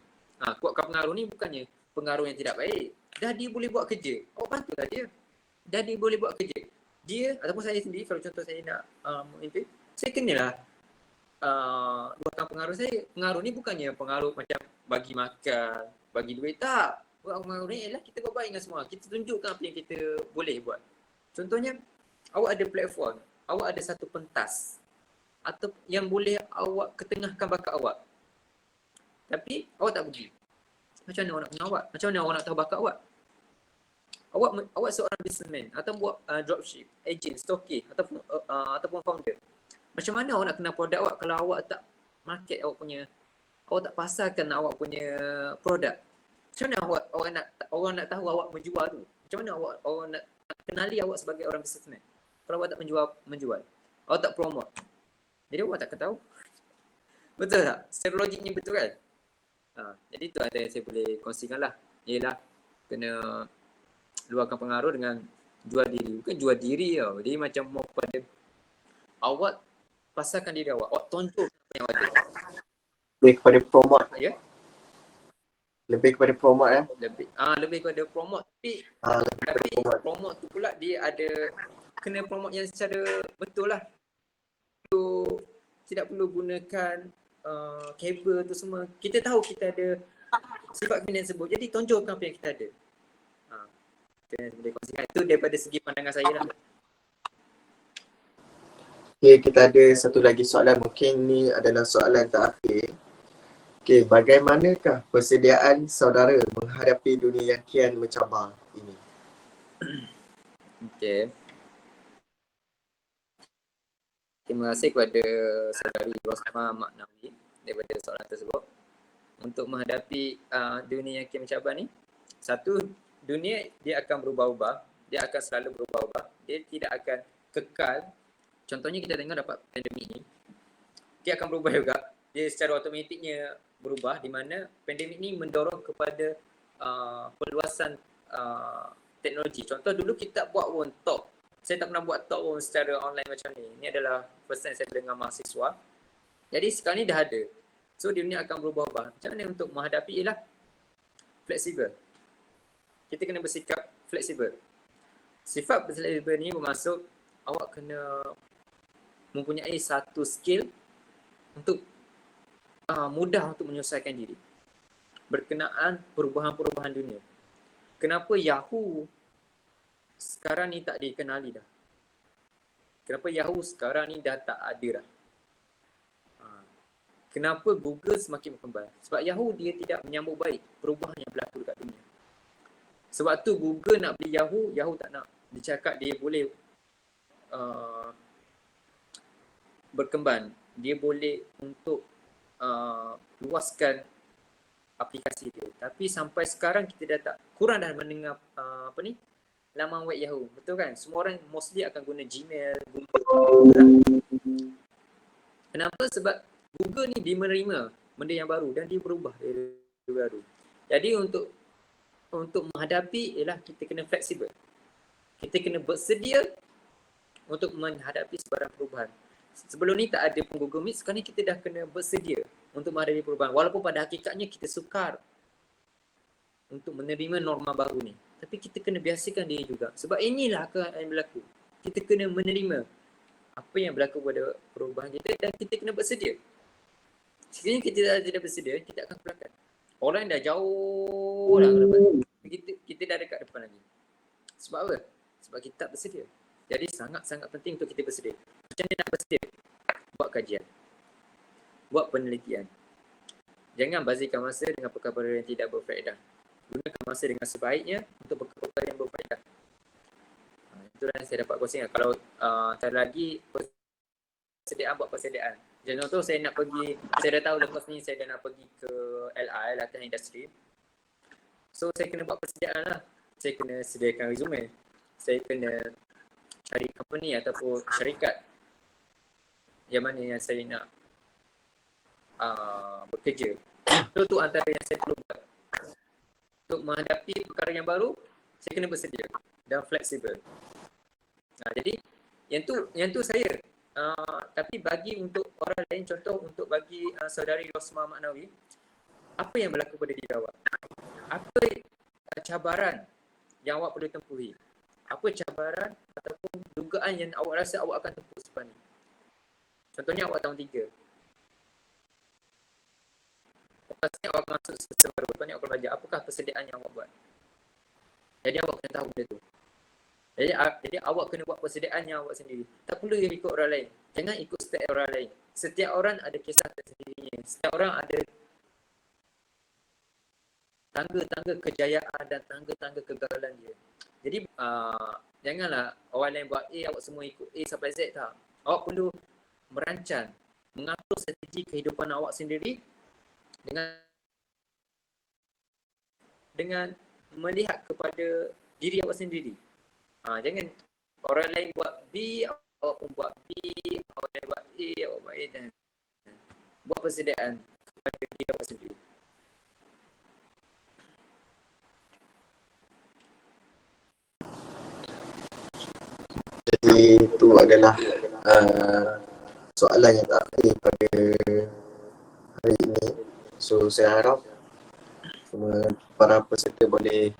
Kuatkan pengaruh ni bukannya pengaruh yang tidak baik. Dah dia boleh buat kerja, awak bantulah dia. Dah dia boleh buat kerja. Dia ataupun saya sendiri, kalau contoh saya nak memimpin, saya kenalah luahkan pengaruh saya. Pengaruh ni bukannya pengaruh macam bagi makan, bagi duit, tak. Pengaruh ni ialah kita buat baik dengan semua. Kita tunjukkan apa yang kita boleh buat. Contohnya, awak ada platform, awak ada satu pentas atau yang boleh awak ketengahkan bakat awak. Tapi awak tak pergi. Macam mana awak nak kenal awak? Macam mana awak nak tahu bakat awak? Awak seorang businessman atau buat dropship, agent, stockist ataupun founder. Macam mana awak nak kenal produk awak kalau awak tak market awak tak pasarkan awak punya produk? Macam mana orang nak tahu awak menjual tu? Macam mana orang nak kenali awak sebagai orang businessman kalau awak tak menjual? Awak tak promote. Jadi awak tak akan tahu. Betul tak? Secara logiknya betul kan? Jadi tu ada yang saya boleh kongsikan lah. Ialah kena luahkan pengaruh dengan jual diri. Bukan jual diri tau. Dia macam mau pada awak pasarkan diri awak. Awak tonjol apa yang awak ada. Lebih kepada promote. Ya? Lebih kepada promote ya. Lebih kepada promote. Tapi promote tu pula dia ada kena promote yang secara betul lah. Tidak perlu gunakan kabel tu semua. Kita tahu kita ada sifat kemandirian tersebut. Jadi tonjolkan apa yang kita ada. Kita boleh kongsikan. Itu daripada segi pandangan saya lah. Okay, kita ada satu lagi soalan, mungkin ni adalah soalan terakhir. Okay, bagaimanakah persediaan saudara menghadapi dunia yang kian mencabar ini? Okay. Terima kasih kepada saudari Rosma Maknawi daripada soalan tersebut. Untuk menghadapi dunia yang kian mencabar ni, satu, dunia dia akan berubah-ubah, dia akan selalu berubah-ubah, dia tidak akan kekal. Contohnya kita tengok dapat pandemik ni, dia akan berubah juga, dia secara automatiknya berubah, di mana pandemik ni mendorong kepada perluasan teknologi. Contoh dulu kita buat pun talk, saya tak pernah buat talk pun secara online macam ni. Ini adalah first time saya dengan mahasiswa. Jadi sekarang ni dah ada. So dunia akan berubah-ubah. Macam mana untuk menghadapi ialah fleksibel. Kita kena bersikap fleksibel. Sifat fleksibel ni bermaksud awak kena mempunyai satu skill untuk mudah untuk menyelesaikan diri berkenaan perubahan-perubahan dunia. Kenapa Yahoo sekarang ni tak dikenali dah? Kenapa Yahoo sekarang ni dah tak ada dah? Kenapa Google semakin berkembang? Sebab Yahoo dia tidak menyambut baik perubahan yang berlaku dekat dunia. Sebab tu Google nak beli Yahoo, Yahoo tak nak. Dia cakap dia boleh berkembang. Dia boleh untuk luaskan aplikasi dia. Tapi sampai sekarang kita dah tak, kurang dah mendengar laman web Yahoo. Betul kan? Semua orang mostly akan guna Gmail, Google lah. Kenapa? Sebab Google ni dia menerima benda yang baru dan dia berubah dari baru. Jadi untuk menghadapi ialah kita kena fleksibel. Kita kena bersedia untuk menghadapi sebarang perubahan. Sebelum ni tak ada pun Google Meet, sekarang ni kita dah kena bersedia untuk menghadapi perubahan. Walaupun pada hakikatnya kita sukar untuk menerima norma baru ni. Tapi kita kena biasakan diri juga. Sebab inilah yang berlaku. Kita kena menerima apa yang berlaku pada perubahan kita dan kita kena bersedia. Sekiranya kita tidak bersedia, kita akan kebelakang. Orang dah jauh dah ke depan. Kita dah dekat depan lagi. Sebab apa? Sebab kita tak bersedia. Jadi sangat-sangat penting untuk kita bersedia. Macam mana nak bersedia? Buat kajian. Buat penelitian. Jangan bazirkan masa dengan perkara-perkara yang tidak berfaedah. Gunakan masa dengan sebaiknya untuk perkara-perkara yang berfaedah. Itulah yang saya dapat kongsikan. Kalau tak lagi persediaan, buat persediaan. Jadi contoh saya nak pergi, saya dah tahu lepas ni saya dah nak pergi ke LI, latihan industri. So saya kena buat persediaan lah. Saya kena sediakan resume. Saya kena cari company ataupun syarikat yang mana yang saya nak bekerja. Itu antara yang saya perlu buat. Untuk menghadapi perkara yang baru, saya kena bersedia dan fleksibel. Jadi yang tu saya. Tapi bagi untuk orang lain, contoh untuk bagi saudari Rosma Maknawi, apa yang berlaku pada diri awak? Apa cabaran yang awak perlu tempuhi? Apa cabaran ataupun dugaan yang awak rasa awak akan tempuh selepas ni? Contohnya awak tahun 3. Lepas ni awak masuk semester baru, lepas ni awak belajar. Apakah persediaan yang awak buat? Jadi awak kena tahu benda tu. Jadi awak kena buat persediaan yang awak sendiri. Tak perlu ikut orang lain. Jangan ikut step orang lain. Setiap orang ada kisah tersendirinya. Setiap orang ada tangga-tangga kejayaan dan tangga-tangga kegagalan dia. Jadi janganlah orang lain buat A, awak semua ikut A sampai Z, tak. Awak perlu merancang, mengatur strategi kehidupan awak sendiri dengan melihat kepada diri awak sendiri. Jangan orang lain buat B, awak pun buat B, orang lain buat A, awak buat A, dan buat persediaan kepada diri awak sendiri. Jadi itu adalah soalan yang terakhir pada hari ini. So saya harap semua para peserta boleh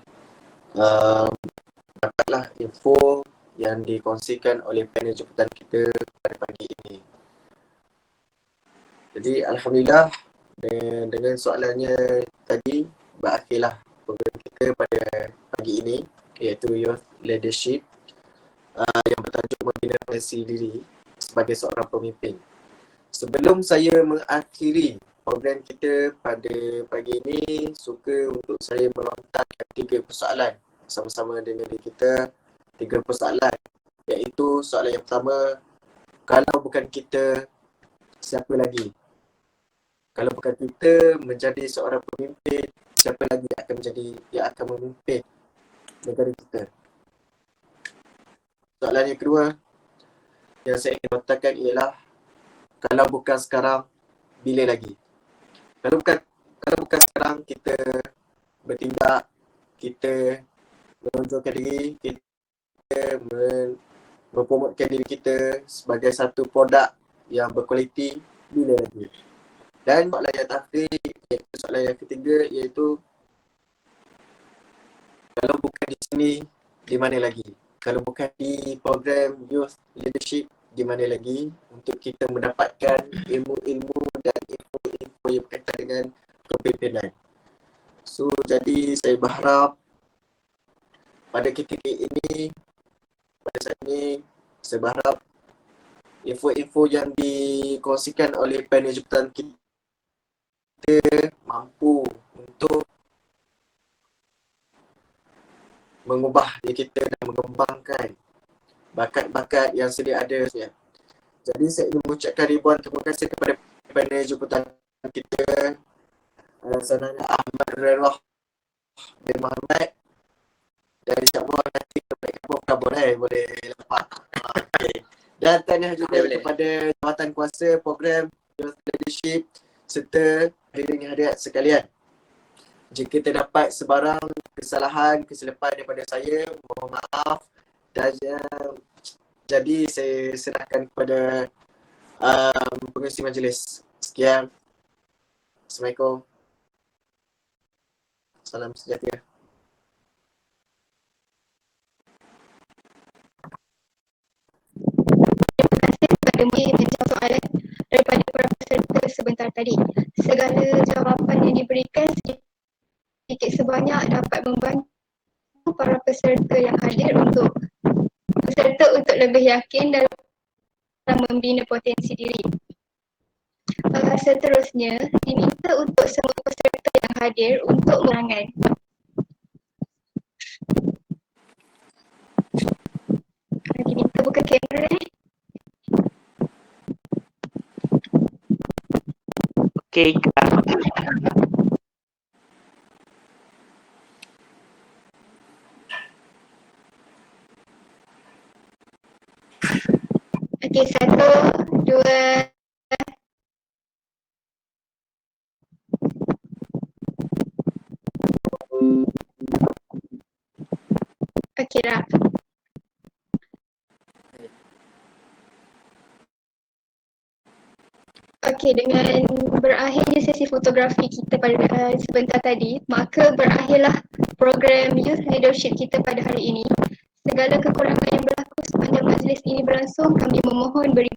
dapatlah info yang dikongsikan oleh panel jemputan kita pada pagi ini. Jadi alhamdulillah dengan soalannya tadi berakhirlah program kita pada pagi ini, iaitu Youth Leadership yang bertajuk membina potensi diri sebagai seorang pemimpin. Sebelum saya mengakhiri program kita pada pagi ini, suka untuk saya melontarkan 3 persoalan sama-sama dengan diri kita. 3 persoalan, iaitu soalan yang pertama, kalau bukan kita, siapa lagi? Kalau bukan kita menjadi seorang pemimpin, siapa lagi yang akan memimpin negara kita? Soalan yang kedua yang saya ingin lontarkan ialah, kalau bukan sekarang, bila lagi? Kalau bukan sekarang kita bertindak, kita menunjukkan diri, kita mempromotkan diri kita sebagai satu produk yang berkualiti, bila lagi? Dan soalan yang terakhir, iaitu soalan yang ketiga, iaitu kalau bukan di sini, di mana lagi? Kalau bukan di program Youth Leadership, di mana lagi untuk kita mendapatkan ilmu-ilmu dan info-info yang berkaitan dengan kepimpinan. So, jadi saya berharap pada ketika ini, pada saat ini, saya berharap info-info yang dikongsikan oleh panel jemputan kita mampu untuk mengubah diri kita dan mengembangkan bakat-bakat yang sedia ada. Jadi saya ingin mengucapkan ribuan terima kasih kepada panel jemputan kita, Sanana Ahmad Rerah bin Muhammad, dan insyaAllah nanti kita boleh lepas. Okay. Dan tahniah juga kepada jawatan kuasa program Youth Leadership serta hadirin hadirat sekalian. Jika terdapat sebarang kesalahan, kesilapan daripada saya, mohon maaf. Dan jadi saya serahkan kepada pengerusi majlis. Sekian. Assalamualaikum. Salam sejahtera. Kepada menjawab soalan daripada para peserta sebentar tadi. Segala jawapan yang diberikan sedikit sebanyak dapat membantu para peserta yang hadir untuk lebih yakin dalam membina potensi diri. Seterusnya, diminta untuk semua peserta yang hadir untuk menerangan. Diminta buka kamera. Okey, Okey, 1, 2. Okey dah. Okey, dengan berakhirnya sesi fotografi kita pada sebentar tadi, maka berakhirlah program Youth Leadership kita pada hari ini. Segala kekurangan yang berlaku sepanjang majlis ini berlangsung, kami memohon beri